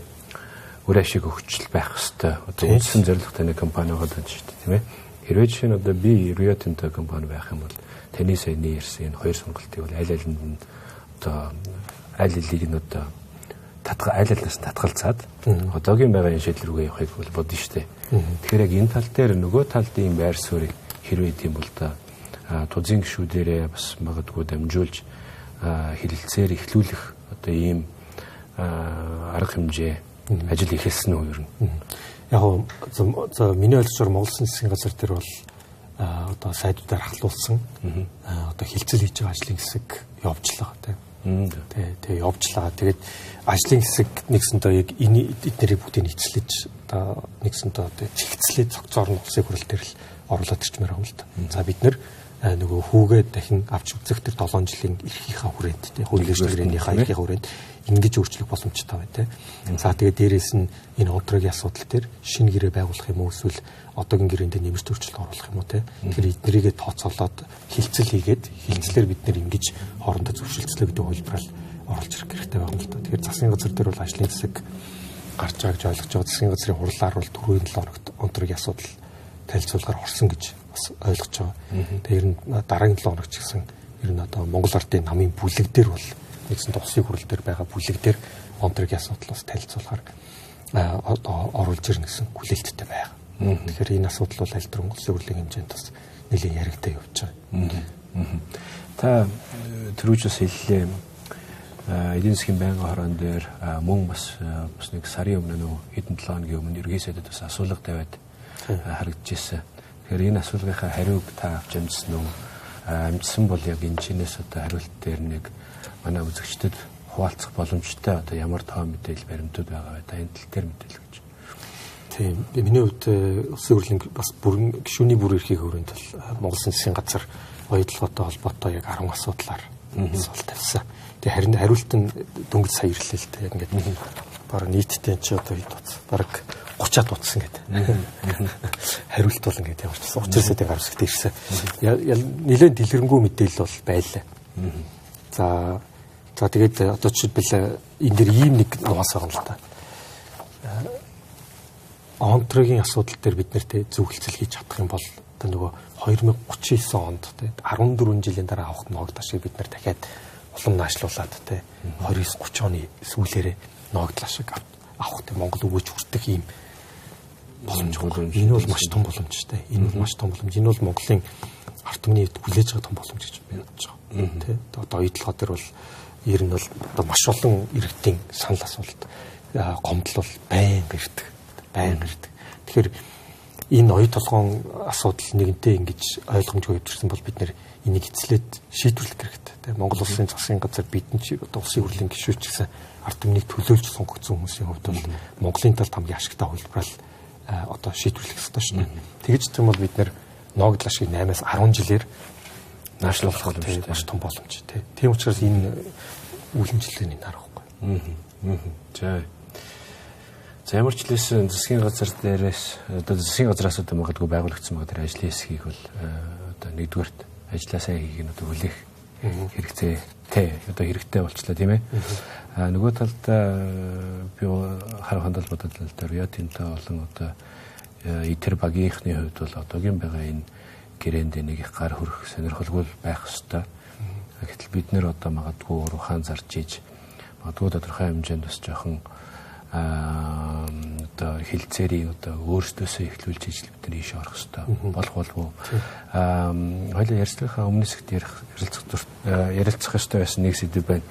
үр ашиг өгчл байх хэвээр одоо үндсэн зорилготой нэг компани байгаа даа шүү дээ тийм ээ. Хэрвээ жишээ нь одоо би Rio Tinto компани байх юм бол таны саяны ярьсан энэ хоёр сонголтыг бол аль алинд нь одоо аль алийг нь одоо аль алиас татгалзаад одоогийн байгаа шийдэл рүүгээ явахыг бол бодно шүү дээ. Тэгэхээр яг энэ тал дээр нөгөө талын байр суурийг хэрвээ тийм бол та тузын гишүүдэрээ бас магадгүй дамжуулж хилэлцээр эхлүүлэх одоо ийм арга хэмжээ ажил ихэлсэн үү ер нь. Яг за миний ойлгосоор Монгол Улсын засгийн газар дээр бол одоо сайдуудаар ахлуулсан одоо хилцэл хийж байгаа ажлын хэсэг явуулчлаа тийм. Тэгээ явуулчлаа. Тэгээд ажлын хэсэг нэгсэндээ яг эднэрийг бүгдийг нийцлэж одоо нэгсэндээ одоо чигцлээд цогцоор нь улсын хурал дээр л оруулаад ирчмээр байгаа юм л да. За бид нэр нөгөө хүүгээ дахин авч үзэх тэр 7 жилийн эрхийнхаа хүрээнд тий хуулийн гэрэнийхээ эрхийнхаа хүрээнд ингэж өөрчлөх боломжтой байна тий. За тэгээд дээрээс нь энэ онтрогийн асуудал дээр шинэ гэрээ байгуулах юм уу эсвэл одоогийн гэрээнд нэмэлт өөрчлөлт оруулах юм уу тий. Тэгэхээр эднэрийгээ тооцоолоод хилцэл хийгээд хилцлэр бид нэр ингэж хоорондоо зөвшөлдслөө гэдэг хувилбараар оруулж ирэх хэрэгтэй байгаа юм л да. Тэгэхээр засгийн газар дээр бол ажлын хэсэг гарч байгаа гэж ойлгож байгаа. Засгийн газрын хурлаар бол түрүүний 7 хоногт онтрогийн асуудал танилцуулгаар орсон гэж бас ойлгож байгаа. Тэгээ ер нь дараагийн 7 хоног ч гэсэн ер нь одоо Монгол Ардын намын бүлэг дээр бол нэгэн улсын хурал дээр байгаа бүлэг дээр онтрогийн асуудлаас танилцуулахаар оруулж ирнэ гэсэн хүлээлттэй байгаа. Тэгэхээр энэ асуудал бол аль дөрөнгө улсын хурлын хэмжээнд бас нэлээд яригдаа явж байгаа. Та түрүүчс хэллээ эдийн засгийн байнгын хорон дээр мөн бас нэг сарын өмнө нөгөө хэдэн 7 хоногийн өмнө ерөнхий сайдад бас асуулга тавиад харагдчихсан. Тэгэхээр энэ асуулгынхаа хариуг та авч амжсан уу? Амжсан бол яг энэ чинээс одоо хариулт дээр нэг манай үзэгчдэд хуваалцах боломжтой одоо ямар тоо мэдээлэл баримтууд байгаа вэ? Та энэ тал дээр мэдээлэл гэж. Тийм. Миний хувьд улсын хурлын бас бүрэн гишүүний бүр эрхийг хүрээнд бол Монгол Улсын засгийн газар оюу толгойтой холбоотой яг 10 асуудлаар асуулт тавьсан. Тэгээ харин хариулт нь дөнгөж сая ирлээ л дээ. Яг ингээд бараг нийтдээ чи одоо хэд утас? Бараг 30-аад утсан гэдэг. Хариулт бол ингээд ямар ч учраас яг гарсагт ирсэн. Нэлээд дэлгэрэнгүй мэдээлэл бол байлаа. За тэгээд одоо жишээлбэл энэ дэр ийм нэг нугас байгаа юм л та. Онтрогийн асуудал дээр бид нарт зөвлөлцөл хийж чадах юм бол одоо нөгөө 2039 онд тэгээд 14 жилийн дараа авах ногдол шиг бид нар дахиад улам наашлуулад те 29-30 оны сүүлээрээ ногдол шиг авах те Монгол өгөөж хүртэх ийм боломж байгаа. Энэ бол маш том боломжтой. Энэ бол маш том боломж. Энэ бол Монголын ард түмний хүлээж байгаа том боломж гэж би бодож байгаа. Тэ одоо оюутлогоо дээр бол ер нь бол одоо маш олон иргэдийн санал асуулт гомдол бол байнга ирдэг. Тэгэхээр энэ оюу толгойн асуудал нэгэнтээ ингэж ойлгомжгүй хэвчирсэн бол бид нэр энийг эцлээд шийдвэрлэх хэрэгтэй. Тэ Монгол Улсын засгийн газар бидэн чи одоо улсын хурлын гишүүч гэсэн ард түмнийг төлөөлж сонгогдсон хүмүүсийн хувьд бол Монголын талд хамгийн ашигтай хувилбараар одоо шийдвэрлэх хэрэгтэй шүү дээ. Тэгэж тийм бол бид нэр ногдол ашиг 8-аас 10 жилээр наашлуулах боломжтой маш том боломж тий. Тийм учраас энэ үлэмжлэлийн харахгүй. За ямар ч хэлсэн засгийн газар дээрээс одоо засгийн газраас одоо магадгүй байгуулагдсан байгаа ажлын хэсгийг бол одоо нэгдүгээрт ажлаасаа хийх нь одоо хүлээх хэрэгцээ хэрэгтэй одоо хэрэгтэй болчлаа тийм ээ. Нөгөө талдаа би харах хандал бодол дээр Rio Tinto болон одоо итер багийнхны хувьд бол одоогийн байгаа энэ гэрээнд нэг их гар хөрөх сонирхолгүй байх ёстой. Гэтэл бид нэр одоо магадгүй ухаан зарж иж магадгүй тодорхой хэмжээнд бас жоохон одоо хилцээрийн одоо өөрсдөөсөө эхлүүлж ижил бид нар ийш орох хэрэгтэй болох болов уу. Хоёул ярьцлахаа өмнөөс ихт ярилцах ёстой байсан нэг сэдв байна.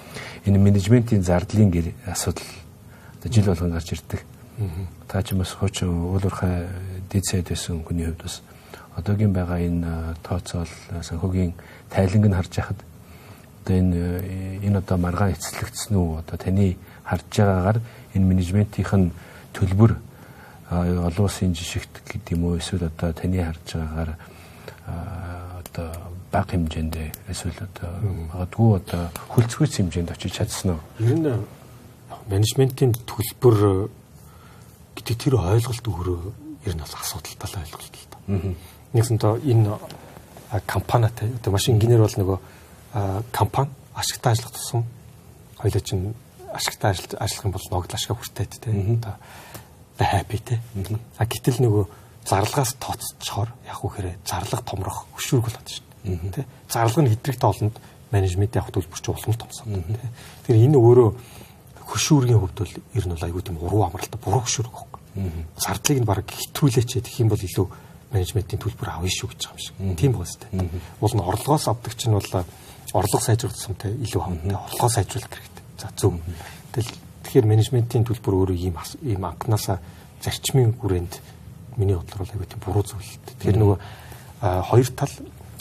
Энэ менежментийн зардлын асуудал одоо жил болгон гарч ирдэг. Та ч бас хуучин уулуурхай дэд сайд байсан хүний хувьд бас одоогийн байгаа энэ тооцоол санхүүгийн тайланг нь харж яхад одоо энэ одоо маргаан эцэслэгдсэн үү одоо таны харж байгаагаар энэ менежментийнх нь төлбөр олон улсын жишгт гэдэг юм уу эсвэл одоо таны харж байгаагаар одоо бага хэмжээнд эсвэл одоо магадгүй одоо хөлцгөөс хэмжээнд очиж чадсан уу? Ер нь менежментийн төлбөр гэдэг тэр ойлголт өөрөө ер нь бас асуудалтай ойлголт л та. Нэгсэнтэй энэ компанитай одоо машин инженер бол нөгөө компани ашигтай ажиллах тусам хоёулаа чинь ашигтай ажиллах юм бол ногдол ашиг хүртээд те одоо happy те. Гэтэл нөгөө зарлагаас тооцчихоор яг үхээр зарлага томрох хөшүүрг болоод шүү дээ. Тэ зарлага нь хэдрэгтэй олонд менежмент явах төлбөр чи улам томсоод те. Тэгэхээр энэ өөрөө хөшүүргийн хувьд бол ер нь бол айгүй тийм уруу амралтай буруу хөшүүрг байхгүй. Зардлыг нь баг хэтрүүлээч гэх юм бол илүү менежментийн төлбөр авъя шүү гэж байгаа юм шиг. Тийм байна тест. Уул нь орлогоос авдаг чинь бол орлого сайжруулах тусамтай илүү хамттай орлогоо сайжруулах хэрэгтэй. За зөв. Тэгэхээр менежментийн төлбөр өөрөө ийм анханасаа зарчмын хүрээнд миний бодлоор айгүй тийм буруу зүйл. Тэгэхээр нөгөө хоёр тал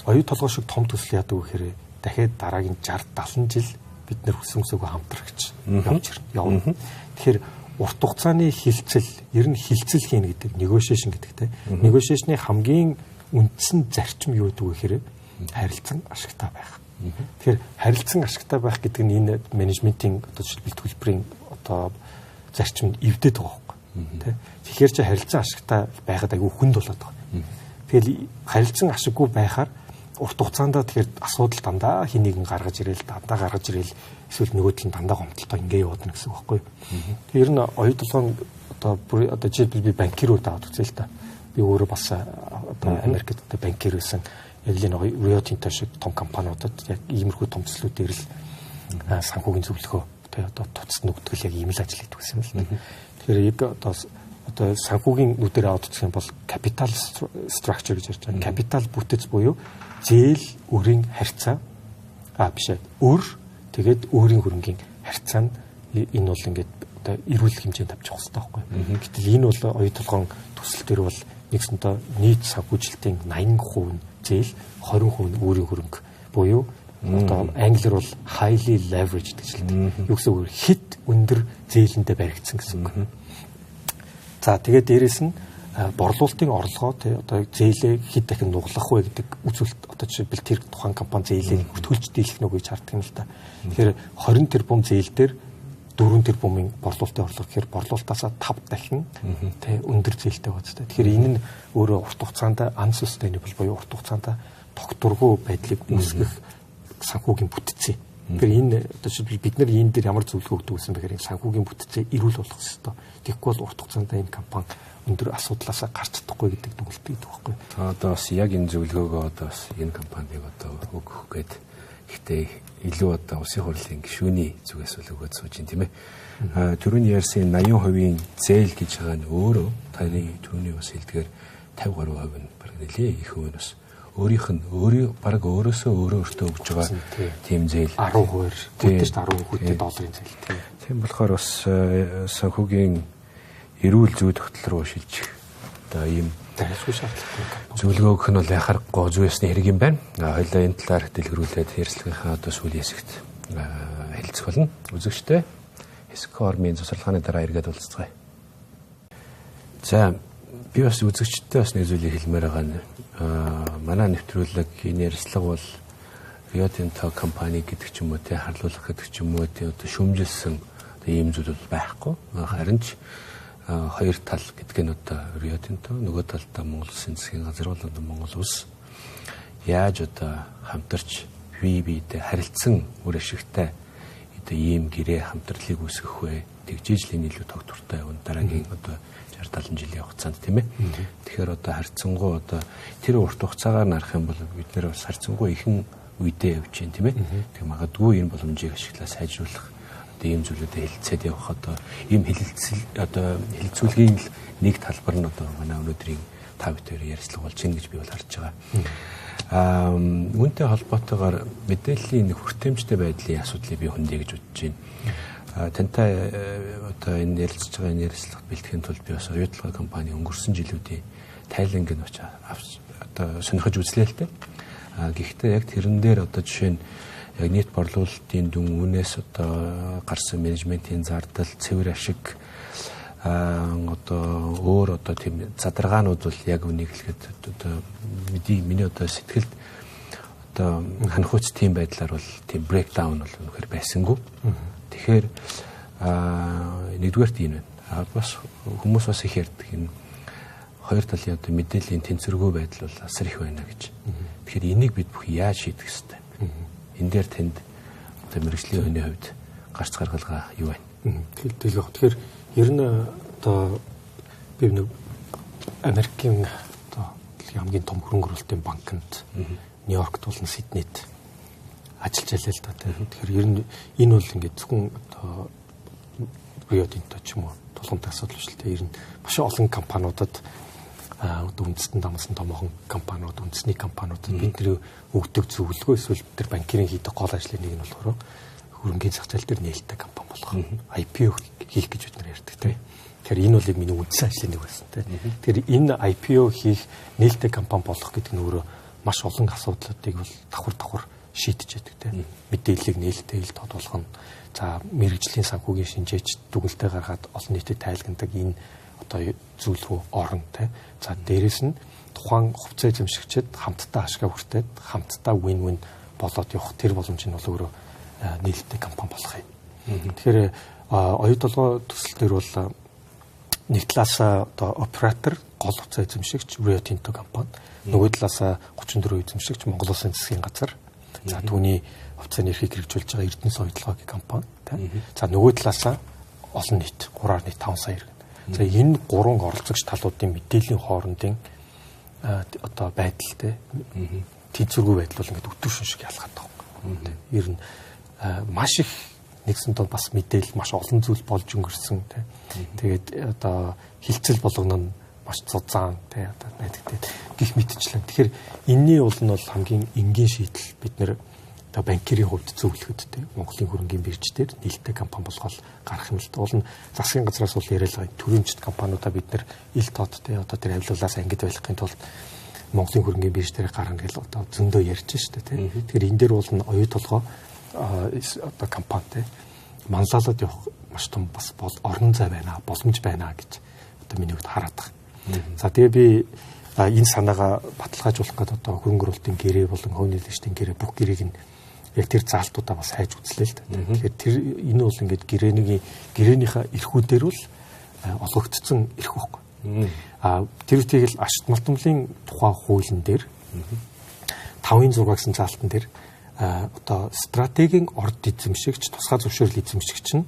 оюу толгой шиг том төсөл яадаг вэ гэхээр дахиад дараагийн 60 70 жил бид нэр хүсэмсээгөө хамтрагч явж ирнэ. Тэгэхээр урт хугацааны хилцэл ер нь хилцэл хийнэ гэдэг negotiation гэдэгтэй. Negotiation-ы хамгийн үндсэн зарчим юу гэдэг вэ гэхээр харилцан ашигтай байх. Тэгэхээр харилцан ашигтай байх гэдэг нь энэ менежментийн одоо жишээлбэл төлбөрийн одоо зарчимд эвдээд байгаа байхгүй. Тэгэхээр чи харилцан ашигтай байхад айгүй хүнд болоод байгаа. Тэгэл харилцан ашиггүй байхаар урт хугацаанд тэгэхээр асуудал дандаа хэнийг гаргаж ирээл эсвэл нөгөөдөл нь дандаа гомдолтой ингээ явуулна гэсэн үг байхгүй. Тэр нь оюу толгойн одоо жишээлбэл би банкирууд аваад үзээ л та. Би өөрөө бас одоо Америкт одоо банкир байсан. Яг л нэг Rio Tinto шиг том компаниудад яг иймэрхүү том төслүүдээр л санхүүгийн зөвлөгөө одоо туцад нүгтгэл яг ийм л ажил хийдэг гэсэн юм л. Тэгэхээр яг одоо санхүүгийн нүдээр аваад үзэх юм бол capital structure гэж ярьж байгаа. Capital бүтэц буюу зээл өрийн харьцаа биш өр тэгээд өөрийн хөрөнгийн харьцаа нь энэ бол ингээд одоо эрүүл хэмжээнд авчих хэрэгтэй байхгүй. Гэтэл энэ бол оюу толгойн төсөл төр бол нэгсэнтэй нийт санхүүжилтийн 80% нь зээл 20% нь өөрийн хөрөнгө буюу одоо англиар бол highly leveraged гэж хэлдэг. Юу гэсэн үг вэ? Хит өндөр зээлэндээ баригдсан гэсэн үг. За тэгээд дээрэс нь борлуулалтын орлогоо одоо зээлээ хэд дахин нуглах вэ гэдэг үзүүлэлт одоо жишээлбэл тэр тухайн компани зээлээ бүртгүүлж дийлэх нүг гэж хардаг юм л та. Тэгэхээр 20 тэрбум зээл дээр 4 тэрбумын борлуулалтын орлого гэхээр борлуулалтаасаа 5 дахин өндөр зээлтэй байна. Тэгэхээр энэ нь өөрөө урт хугацаанд unsustainable буюу урт хугацаанд тогтворгүй байдлыг үүсгэх санхүүгийн бүтцээ. Тэгэхээр энэ одоо жишээлбэл бид нар энэ дээр ямар зөвлөгөө өгдөг гэсэн бэхээр санхүүгийн бүтцээ эрүүл болгох хэрэгтэй. Тэгэхгүй бол урт хугацаанд энэ компани өндөр асуудлаасаа гарч чадахгүй гэдэг дүгнэлт өгдөг байхгүй. Одоо бас яг энэ зөвлөгөөгөө одоо бас энэ компаниг одоо өгөх гээд ихтэй илүү одоо улсын хурлын гишүүний зүгээс л өгөөд сууж ин тийм ээ. Түрүүний ярьсан 80% зээл гэж байгаа нь өөрөө таны түрүүний бас хэлдгээр 50% нь баг нэлээ их өвн бас өөрийнх нь баг өөрөөсөө өөртөө өгж байгаа тийм зээл 10% бүтээш 10% долларын зээл тийм болохоор бас санхүүгийн эрүүл зүй тогтол руу шилжих одоо ийм зөвлөгөө өгөх нь бол яхахгүй зүйсний хэрэг юм байна. Хоёулаа энэ талаар дэлгэрүүлээд ярилцлагынхаа одоо сүүлийн хэсэгт хэлцэх болно. Үзэгчтэй хэсэг хормын цусралгааны дараа эргээд уулзцгаая. За би бас үзэгчтэй бас нэг зүйлийг хэлмээр байгаа нь манай нэвтрүүлэг энэ ярилцлага бол Rio Tinto компани гэдэг ч юм уу те харлуулах гэдэг ч юм уу те одоо шүүмжилсэн ийм зүйл бол байхгүй. Харин ч хоёр тал гэдэг нь одоо Rio Tinto нөгөө талдаа Монгол Улсын засгийн газар бол Монгол улс яаж одоо хамтарч бие биедээ харилцсан үр ашигтай одоо ийм гэрээ хамтралыг үүсгэх вэ? Тэгжижлийн илүү тогтвортой явна дараагийн одоо 60-70 жилийн хугацаанд тийм ээ. Тэгэхээр одоо харьцангуй одоо тэр урт хугацаагаар нарах юм бол бид нэр бас харьцангуй ихэн үедээ явж байна тийм ээ. Тэг магадгүй энэ боломжийг ашиглаа сайжруулах одоо ийм зүйлүүдэд хэлэлцээд явах одоо ийм хэлэлцүүлгийн нэг талбар нь одоо манай өнөөдрийн та бүхэн ярилцлага болж байна гэж би бол харж байгаа. Үүнтэй холбоотойгоор мэдээллийн нэг хүртээмжтэй байдлын асуудлыг би хүндэ гэж бодож байна. Тантай одоо энэ ярилцж байгаа энэ ярилцлагад бэлтгэхийн тулд би бас оюутлага компани өнгөрсөн жилүүдийн тайланг нь одоо сонирхож үзлээ л дээ. Гэхдээ яг тэрэн дээр одоо жишээ нь яг нийт борлуулалтын дүн үнээс одоо гарсан менежментийн зардал, цэвэр ашиг одоо өөр одоо тийм задаргаанууд бол яг үнийг хэлэхэд одоо миний одоо сэтгэлд одоо ханхуйц тийм байдлаар бол тийм брейкдаун бол үнэхээр байсангүй. Тэгэхээр нэгдүгээрт энэ байна. Бас хүмүүс бас их ярьдаг энэ хоёр талын одоо мэдээллийн тэнцвэргүй байдал бол асар их байна гэж. Тэгэхээр энийг бид бүх яаж шийдэх ёстой? Энэ дээр танд одоо мэргэжлийн хүний хувьд гарц гаргалгаа юу байна? Тэгэхээр ер нь одоо би нэг Америкийн одоо хамгийн том хөрөнгө оруулалтын банкнд Нью-Йоркт болон Сиднейд ажиллаж байлаа л да. Тэгэхээр ер нь энэ бол ингээд зөвхөн одоо Rio Tinto ч юм уу тулгамдтай асуудал биш л дээ. Ер нь маш олон компаниудад одоо үндэстэн дамсан томоохон компаниуд, үндэсний компаниудад бидний өгдөг зөвлөгөө эсвэл бид нар банкирын хийдэг гол ажлын нэг нь болохоор хөрөнгөний зах зээл дээр нээлттэй компани болох. IPO хийх гэж бид нар ярьдаг тийм. Тэгэхээр энэ бол яг миний үндсэн ажлын нэг байсан тийм. Тэгэхээр энэ IPO хийх нээлттэй компани болох гэдэг нь өөрөө маш олон асуудлуудыг бол давхар шийдэж яадаг тийм. Мэдээллийг нээлттэй ил тод болгоно. За мэрэгжлийн санхүүгийн шинжээч дүгнэлтээ гаргаад олон нийтэд тайлгнадаг энэ одоо зүйл рүү орно тийм. За дээрэс нь тухайн хувьцаа эзэмшигчид хамтдаа ашгаа хүртээд хамтдаа win-win болоод явах тэр боломж нь бол өөрөө нээлттэй компани болох юм. Тэгэхээр оюу толгой төсөл төр бол нэг талаас одоо оператор гол хувьцаа эзэмшигч Rio Tinto компани, нөгөө талаас 34 эзэмшигч Монгол Улсын засгийн газар. За түүний хувьцааны эрхийг хэрэгжүүлж байгаа Эрдэнэс оюутлогын компани тийм. За нөгөө талаас олон нийт 3.5 сая иргэн. За энэ гурван оролцогч талуудын мэдээллийн хоорондын одоо байдалтай тэнцвэргүй байдал бол ингээд өтөвшин шиг ялгаад байгаа. Ер нь маш их нэгсэн тоо бас мэдээлэл маш олон зүйл болж өнгөрсөн тийм. Тэгээд одоо хилцэл болгоно нь маш цуцаан тийм одоо байдаг тийм. Гих мэтчлэн. Тэгэхээр энэний уул нь бол хамгийн энгийн шийдэл бид нэр одоо банкирийн хувьд зөвлөхөд тийм. Монголын хөрөнгөний бирж дээр нээлттэй компани болгоод гарах юм л та. Уул нь засгийн газраас бол яриалгаа төрөмжт компаниудаа бид нэр ил тод тийм одоо тэр авилуулаас ангид байхын тулд Монголын хөрөнгөний бирж дээр гарна гэж одоо зөндөө ярьж штэ тийм. Тэгэхээр энэ дээр бол нь оюу толгой одоо компанитай манлайлаад явах маш том бас орон зай байна, боломж байна гэж одоо миний хувьд хараад байна. За тэгээ би энэ санаагаа баталгаажуулах гэдэг одоо хөрөнгө оруулалтын гэрээ болон хувийн нээлттэй гэрээ бүх гэрээг нь яг тэр заалтуудаа бас хайж үзлээ л дээ. Тэгэхээр тэр энэ бол ингээд гэрээнийхээ эрхүүдээр бол олгогдсон эрх байхгүй. Тэр үгтэйгэл ашигт малтмлын тухай хуулийн дээр 5-ын 6 гэсэн заалтан дээр одоо стратегийн орд эзэмшигч, тусгай зөвшөөрөл эзэмшигч нь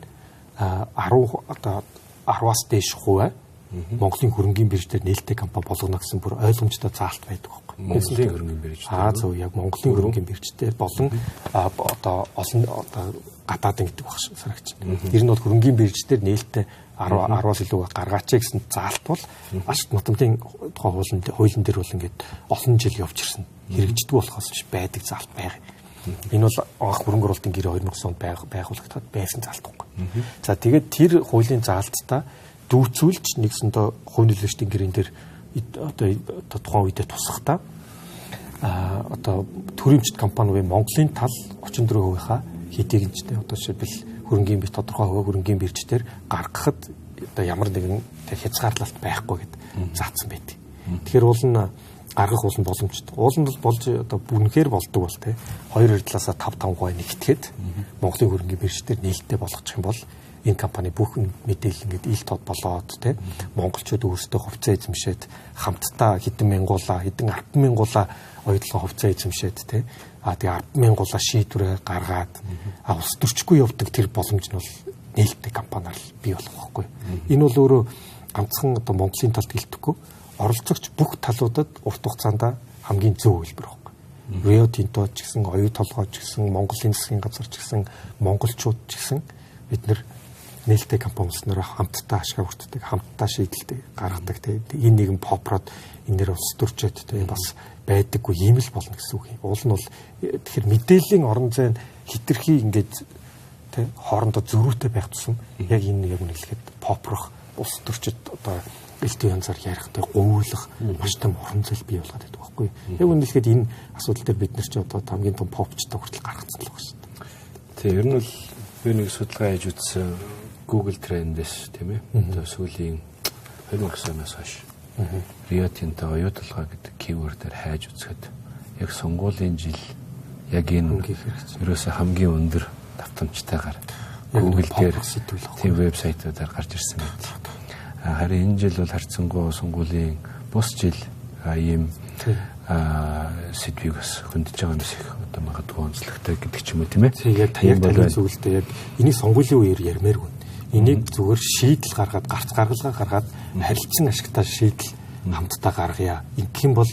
10-аас дээш хувиа Монголын хөрөнгөний бирж дээр нээлттэй компани болгоно гэсэн бүр ойлгомжтой заалт байдаг байхгүй. Монголын хөрөнгөний бирж. Зөв яг Монголын хөрөнгөний бирж дээр болон одоо олон одоо гадаадын гэдэг багш санагч. Тэр нь бол хөрөнгөний бирж дээр нээлттэй 10-аас илүү гаргаач гэсэн заалт бол ашигт малтмлын тухай хуулийн дээр бол ингээд олон жил явж ирсэн. Хэрэгждэг болохоос биш байдаг заалт байгаа. Энэ бол анх хөрөнгө оруулалтын гэрээ 2009 онд байгуулагдаад байсан заалт байхгүй. За тэгээд тэр хуулийн заалтаа дүүцүүлж нэгсэндээ хувь нөлөөлөгчдийн гэрээн дээр одоо тухайн үедээ тусахдаа одоо төрөмжт компаниуд Монголын тал 34%-ийнхаа хэдийг нчтэй одоо жишээлбэл хөрөнгөний бирж тодорхой хувь хөрөнгөний бирж дээр гаргахад одоо ямар нэгэн хязгаарлалт байхгүй гэд заасан байдаг. Тэгэхээр уул нь гаргах уулын боломжтой. Ууланд бол болж одоо бүнхээр болдог бол тий 2 талаасаа 5-5% нэгтгэхэд Монголын хөрөнгөний бирж дээр нээлттэй болгочих юм бол энэ компани бүх мэдээлэл ингээд ил тод болоод тий монголчууд өөрсдөө хувьцаа эзэмшээд хамтдаа хэдэн мянгуулаа хэдэн 10 мянгуулаа оюутлогын хувьцаа эзэмшээд тий тэгээ 10,000 шийдвэрээ гаргаад улс төрчгүй явдаг тэр боломж нь бол нээлттэй компаниар л бий болох байхгүй. Энэ бол өөрөө ганцхан одоо Монголын талд гэлтэхгүй оролцогч бүх талуудад урт хугацаанд хамгийн зөв хэлбэр байхгүй. Rio Tinto ч гэсэн, оюу толгой ч гэсэн, Монголын засгийн газар ч гэсэн, монголчууд ч гэсэн бид нэр нээлттэй компаниуд нэр хамтдаа ашиг хүртдэг, хамтдаа шийдэлтэй гаргадаг. Энэ нэгэн попрод энэ нэр улс төрчөөд бас байдаггүй юм л болно гэсэн үг юм. Уул нь бол тэгэхээр мэдээллийн орон зай хитрхи ингээд хоорондоо зөрүүтэй байх тусам яг энэ яг үнэлэхэд попрох улс төрчид одоо элдв янзаар ярих гуйлах маш том орон зай бий болгоод байдаг байхгүй. Яг үнэлэхэд энэ асуудал дээр бид нар ч одоо хамгийн том попчтой хүртэл гаргацсан л байна шүү дээ. Тэгээ ер нь бол би нэг судалгаа хийж үзсэн Google Trends тийм ээ. Одоо сүүлийн 2009 оноос хойш Rio Tinto оюу толгой гэдэг keyword-ээр хайж үзэхэд яг сонгуулийн жил яг энэ ерөөсөө хамгийн өндөр давтамжтайгаар Google дээр тийм вебсайтуудаар гарч ирсэн гэдэг. Харин энэ жил бол харьцангуй сонгуулийн бус жил ийм сэдвийг бас хөндөж байгаа юмс их одоо магадгүй онцлогтой гэдэг ч юм уу тийм ээ. Яг таны зүйлдээ яг энийг сонгуулийн үеэр ярмааргүй. Энийг зүгээр шийдэл гаргаад гаргалгаа гаргаад харилцан ашигтай шийдэл хамтдаа гаргая. Ингэх юм бол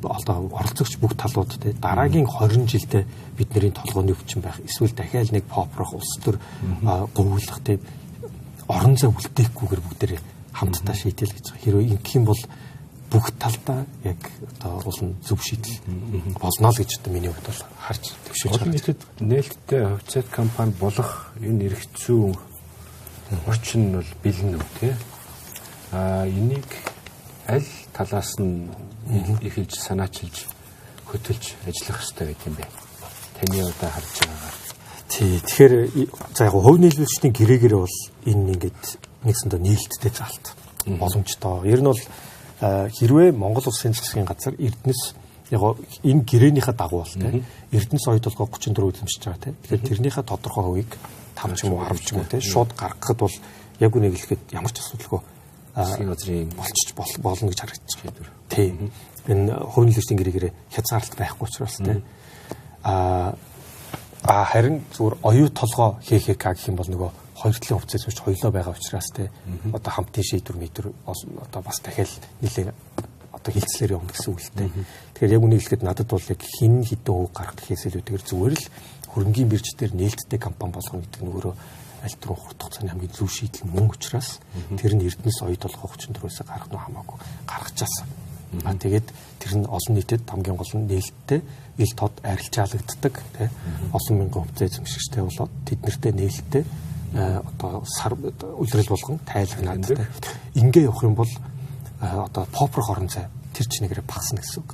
одоо оролцогч бүх талууд те дараагийн 20 жилдээ бидний толгойн өвчин байх. Эсвэл дахиад нэг попрох улс төр говьлох те орон зай үлдээхгүйгээр бүгдээрээ хамтдаа шийдэл гэж байгаа. Хэрвээ ингэх юм бол бүх талдаа яг одоо улан зөв шийдэл болно л гэж одоо миний хувьд бол харж төвшөж байгаа. Нийтэд нээлттэй хувьцаат компани болох энэ эрх зүйн орчин нь бол бэлэн үү те. Энийг аль талаас нь ихэлж санаачилж хөтөлж ажиллах хэрэгтэй байт юм бэ? Таны одоо харж байгаагаар. Тэгэхээр за яг хувь нийлүүлэгчдийн гэрээгээрээ бол энэ ингээд нэгсэндээ нээлттэй заалт боломжтой. Ер нь бол хэрвээ Монгол Улсын засгийн газар Эрдэнэс яг энэ гэрээнийхээ дагуу бол те Эрдэнэс оюу толгой 34 эзэмшиж байгаа те. Тэгэхээр тэрнийхээ тодорхой хувийг 5 ч юм уу 10 ч юм уу те шууд гаргахад бол яг үнийг хэлэхэд ямар ч асуудалгүй засгийн газрын болчих болно гэж харагдаж байна. Тийм. Энэ хувь нийлүүлэгчдийн гэрээгээрээ хязгаарлалт байхгүй учраас те. Харин зүгээр оюу толгой ХХК гэх юм бол нөгөө хоёр талын хувьцаа зөвч хоёлоо байгаа учраас те одоо хамтын шийдвэр мэдвэр одоо бас дахиад нэлээд одоо хилцлэр явна гэсэн үг л те. Тэгэхээр яг үнийг хэлэхэд надад бол яг хин хитэн хөв гаргах гэхээс илүүтэйгээр зүгээр л хөрөнгийн бирж дээр нээлттэй компани болгоно гэдэг нь өөрөө аль түрүү хурд хугацааны хамгийн зөв шийдэл мөн учраас тэр нь Эрдэнэс оюу толгой 34-өөс гарах нь хамаагүй гаргачихсан. Тэгээд тэр нь олон нийтэд хамгийн гол нь нээлттэй ил тод арилжаалагддаг тий олон мянган хувьцаа эзэмшигчтэй болоод тэднэртэй нээлттэй одоо сар үлрэл болгон тайлгнаад тий ингээ явах юм бол одоо попрох орон зай тэр чинээрээ багасна гэсэн үг.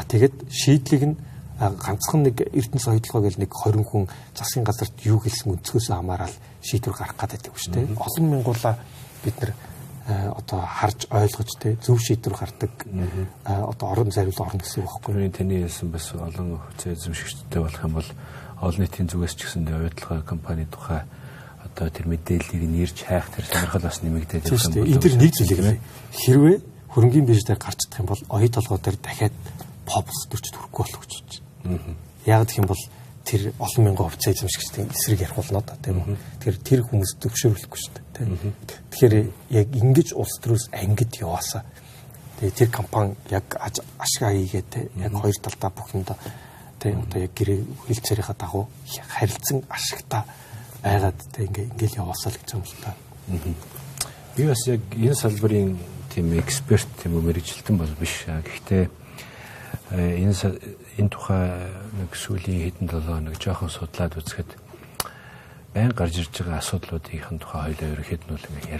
Тэгээд шийдлийг нь ганцхан нэг Эрдэнэс оюу толгой гэл нэг 20 хүн засгийн газарт юу хэлсэн өнцгөөс хамаарал шийдвэр гаргах гэдэг шүү дээ. Олон мянгуулаа бид нар одоо харж ойлгож те зөв шийдвэр гардаг одоо орон зайвал орно гэсэн үг байхгүй. Таны хэлсэн бас олон хувьцаа эзэмшигчтэй болох юм бол олон нийтийн зүгээс ч гэсэн оюу толгой компани тухай одоо тэр мэдээллийг нэрж хайх тэр сонирхол бас нэмэгдээд байгаа юм бол энэ тэр нэг зүйлийг хэрвээ хөрөнгийн бирж дээр гарч чадах юм бол оюу толгой дээр дахиад попс төрч төрөхгүй болох гэж байна. Яг гэх юм бол тэр олон мянган хувьцаа эзэмшигчдийн эсрэг ярих болно да тийм үү. Тэр хүмүүс төвшөөрлөхгүй шүү дээ тийм. Тэгэхээр яг ингэж улс төрөөс ангид яваасаа тэр компани яг ашиг хийгээд яг хоёр талдаа бүх юмдаа тийм одоо яг гэрээ хилцээрийнхаа дагуу харилцан ашигтай байгаад ингээл яваасаа л гэж юм л та. Би бас яг энэ салбарын тийм эксперт тийм мэрэгжилтэн бол биш. Гэхдээ энэ тухай нэг сүүлийн хэдэн 7 хоног жоохон судлаад үзэхэд байн гарч ирж байгаа асуудлуудын тухай хоёлаа ерөнхийд нь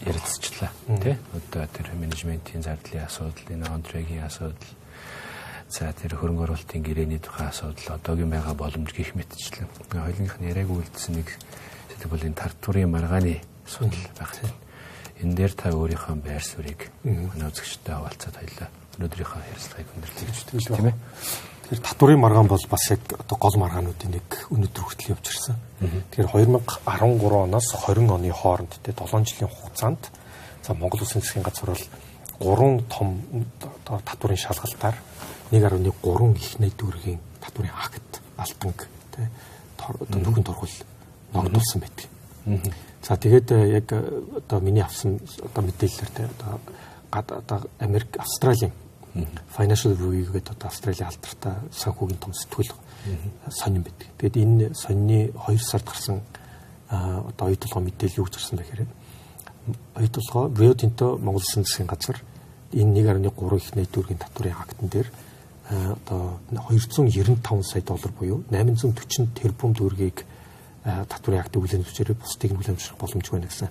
ярилцчихлаа тий. Одоо тэр менежментийн зардлын асуудал, энэ онтрэгийн асуудал, за тэр хөрөнгө оруулалтын гэрээний тухай асуудал, одоогийн байгаа боломж гэх мэтчлэн хоёулынх нь яриаг үйлдсэн нэг сэдв бол энэ тартварын маргааны асуудал байх. Энэ дээр та өөрийнхөө байр суурийг манай үзэгчтэй хаваалцаад хоёлаа өнөөдрийнхөө ярилцлагыг өндөрлөе гэж тийм ээ. Тэр татварын маргаан бол бас яг одоо гол маргаануудын нэг өнөөдөр хүртэл явж ирсэн. Тэгэхээр 2013 оноос 20 оны хооронд те 7 жилийн хугацаанд за Монгол Улсын засгийн газар бол 3 том татварын шалгалтаар 1.3 их найдваргийн татварын акт алтанг тий нөхөн тургуул ногдуулсан байдаг. За тэгээд яг одоо миний авсан одоо мэдээлэлээр тий одоо Америк Австралийн Financial Review гэдэг одоо Австралийн алдартай санхүүгийн том сэтгүүл сонин байдаг. Тэгээд энэ сонины 2 сард гарсан одоо оюу толгой мэдээлэл юу гэж гарсан бэ гэхээр оюу толгой Rio Tinto Монгол Улсын засгийн газар энэ 1.3 их найт дүүргийн татварын актан дээр одоо $295 сая буюу 840 тэрбум төгрөгийг татварын актыг хүлээн зөвшөөрөө бусдыг нь хүлээн зөвшөөрөх боломжгүй байна гэсэн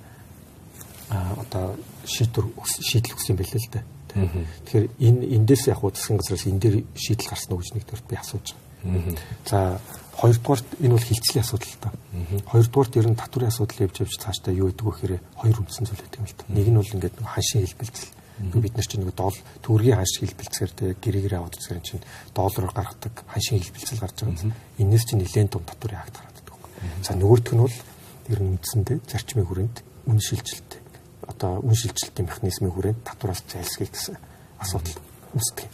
одоо шийдэл өгсөн юм байлээ л дээ. Тэгэхээр эндээс яг засгийн газраас энэ дээр шийдэл гарсан уу гэж нэгдүгээрт би асууж байгаа. За хоёрдугаарт энэ бол хилцлийн асуудал л да. Хоёрдугаарт ер нь татварын асуудал явж цаашдаа юу гэдэг вэ гэхээр 2 үндсэн зүйл байдаг юм л да. Нэг нь бол ингээд ханшийн хэлбэлцэл. Бид нар чинь нэг төгрөгийн ханшийн хэлбэлцгээр гэрээгээр аваад үзэхээр чинь доллараар гаргадаг ханшийн хэлбэлцэл гарч байгаа юм. Энээс чинь нэлээд том татварын акт гаргадаг. За нөгөөх нь бол ер нь үндсэндээ зарчмын хүрээнд үн шилжилт одоо үн шилжилтийн механизмын хүрээнд татвараас зайлсхийх гэсэн асуудал үүсдэг.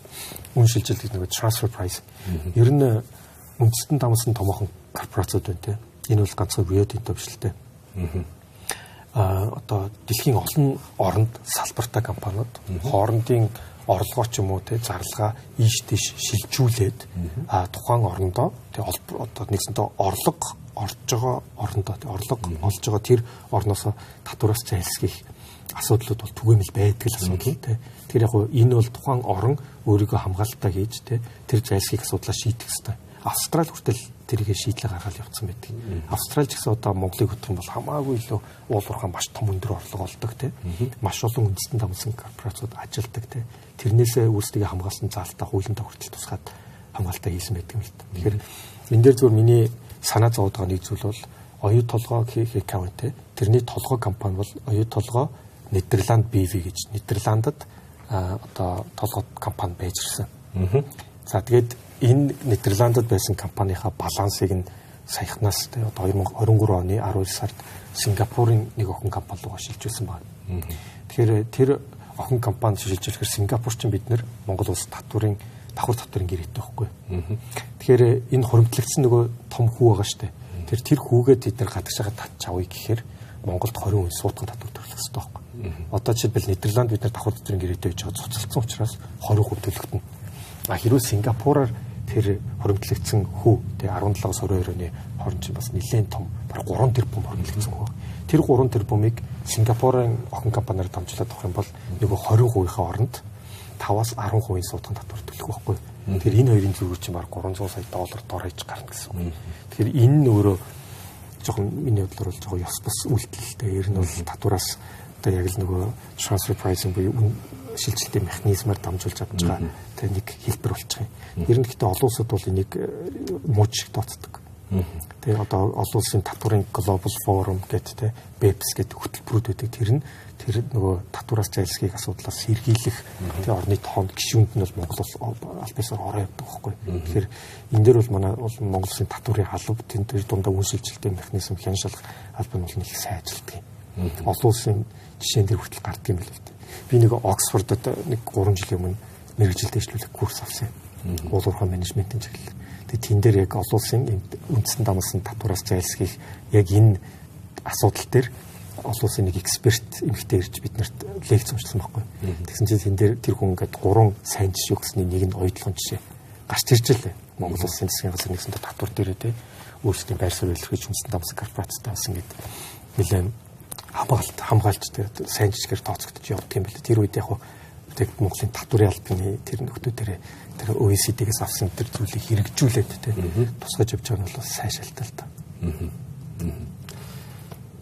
Үн шилжилт гэдэг нэг transfer price. Ер нь үндэстэн дамсан томоохон корпорациуд байна те. Энэ бол ганцхан Rio Tinto биш л те. Одоо дэлхийн олон оронд салбартай компаниуд хоорондын орлогоо ч юм уу те зарлага ийш тийш шилжүүлээд тухайн орондоо те одоо нэгсэнтэй орлого орж байгаа орондоо те орлого олж байгаа тэр орноос татвараас зайлсхийх асуудлууд бол түгээмэл байдаг л асуудал те. Тэр яг энэ бол тухайн орон өөрийгөө хамгаалалтаа хийж те тэр зайлсхийх асуудлаа шийдэх хэрэгтэй. Австрали хүртэл тэрийг шийдлээ гаргаад явцсан байдаг. Австрали ч гэсэн одоо Монголыг хөтлөх юм бол хамаагүй илүү уулуурхаа маш том өндөр орлого олдог те. Маш олон үндэстэн дамсан корпорациуд ажилдаг те. Тэрнээсээ өөрсдөө хамгаалсан заалтаа хуулиндаа хүртэл тусгаад хамгаалтаа хийсэн байдаг юм л та. Тэгэхээр энэ дээр зөвхөн миний санаа зовоод байгаа нэг зүйл бол оюу толгой хийх аккаунт те. Тэрний толгой компани бол оюу толгой Нидерланд BV гэж Нидерландад одоо толгой компани байж ирсэн. За тэгээд энэ Нидерландд байсан компанийхаа балансыг нь саяхнаас одоо 2023 оны 12 сард Сингапурын нэг охин компани руу шилжүүлсэн байна. Тэгэхээр тэр охин компани шилжүүлэхээр Сингапур чинь бид нэр Монгол улс давхар татварын гэрээтэй байхгүй. Тэгэхээр энэ хуримтлагдсан нөгөө том хүү байгаа шүү дээ. Тэр хүүгээ бид нар гадагш байгаа татж авъя гэхээр Монголд 20% суудхан татвар төлөх хэрэгтэй байхгүй. Одоо жишээлбэл Нидерланд бид нар давхар татварын гэрээтэй байж байгаа цуцалдсан учраас 20% төлөгдөнө. Хэрвээ Сингапураар тэр хуримтлагдсан хүү тэгээ 17-аас 22 оны хооронд чинь бас нэлээд том бараг 3 тэрбум хуримтлагдсан хүү. Тэр 3 тэрбумыг Сингапурын охин компаниар дамжуулаад авах юм бол нөгөө 20%-ийн оронд 5-аас 10% суудхан татвар төлөх байхгүй. Тэгэхээр энэ хоёрын зөвлөж чинь бараг $300 сая дор хийж гарна гэсэн үг. Тэгэхээр энэ нь өөрөө жоохон миний бодлоор бол жоохон ёс бус үйлдэлтэй. Ер нь бол татвараас одоо яг л нөгөө transfer pricing буюу шилжилтийн механизмаар дамжуулж авч байгаа тэр нэг хэлбэр болчих юм. Ер нь гэхдээ олон улсууд бол энийг мууч шиг тооцдог. Тэгээ одоо олон улсын татварын Global Forum гэдэг те BEPS гэдэг хөтөлбөрүүд байдаг. Тэр нөгөө татвараас зайлсхийх асуудлаас сэргийлэх тэгээ орны тоонд гишүүнд нь бол Монгол аль биесээр ороо явдаг байхгүй. Тэгэхээр энэ дээр бол манай Монгол улсын татварын халб тэр дундаа үн шилжилтийн механизм хяншилах албан бол нэг сайн ажилтдаг. Олон улсын жишээн дээр хүртэл гардаг юм л үү. Би нэг Оксфордод нэг 3 жилийн өмнө мэргэжил дэвшлүүлэх курс авсан. Уулуурхай менежментийн чиглэл. Тэгээд тэн дээр яг олон улсын үндэстэн дамсан татвараас зайлсхийх яг энэ асуудал дээр олон улсын нэг эксперт эмэгтэй ирж биднэрт лекц уншилсан байхгүй. Тэгсэн чинь тэн дээр тэр хүн ингээд 3 сайн жишээ өгсөний нэг нь оюутлогын жишээ гарч ирж байлаа. Монгол улсын засгийн газар нэгсэн татвар дээрээ те өөрсдийн байр суурь илэрхийлж үндэстэн дамсан корпорацтай болсон гэдэг нэлээд хамгаалж тэгээд сайн жижигэр тооцогдож явдаг юм билээ. Тэр үед яг тэг Монголын татварын албаны тэр нөхдүүдээр тэр OECD-гээс авсан тэр зүйлийг хэрэгжүүлээд тэ тусгаж явж байгаа нь бол сайн шалтгаал та.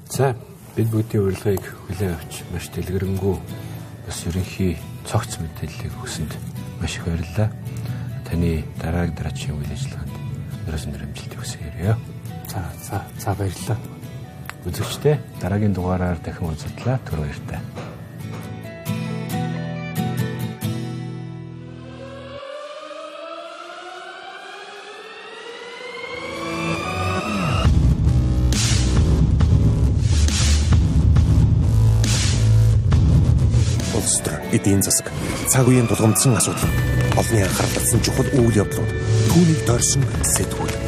За бид бүгдийн урилгыг хүлээн авч маш дэлгэрэнгүй бас ерөнхий цогц мэдээллийг өгсөнд маш их баярлалаа. Таны дараагийн үйл ажиллагаанд өрөөсөн амжилт хүсье. За баярлалаа. Үзэгчдээ дараагийн дугаараар дахин уулзлаа. Түр баяртай. Улс төр, эдийн засаг, цаг үеийн тулгамдсан асуудал, олонний анхаарал татсан чухал үйл явдлууд, түүнийг дорсон сэтгүүл.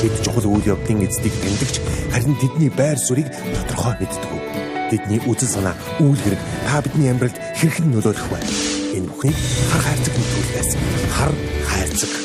Бид чухал үйл явдлын эздийг тэмдэгч харин тэдний байр суурийг тодорхой мэддэг. Тэдний үзэл санаа, үйл хэрэг та бидний амьдралд хэрхэн нөлөөлөх вэ? Энэ бүхнийг хар хайрцаг нөлөөлөхөөс хар хайрцаг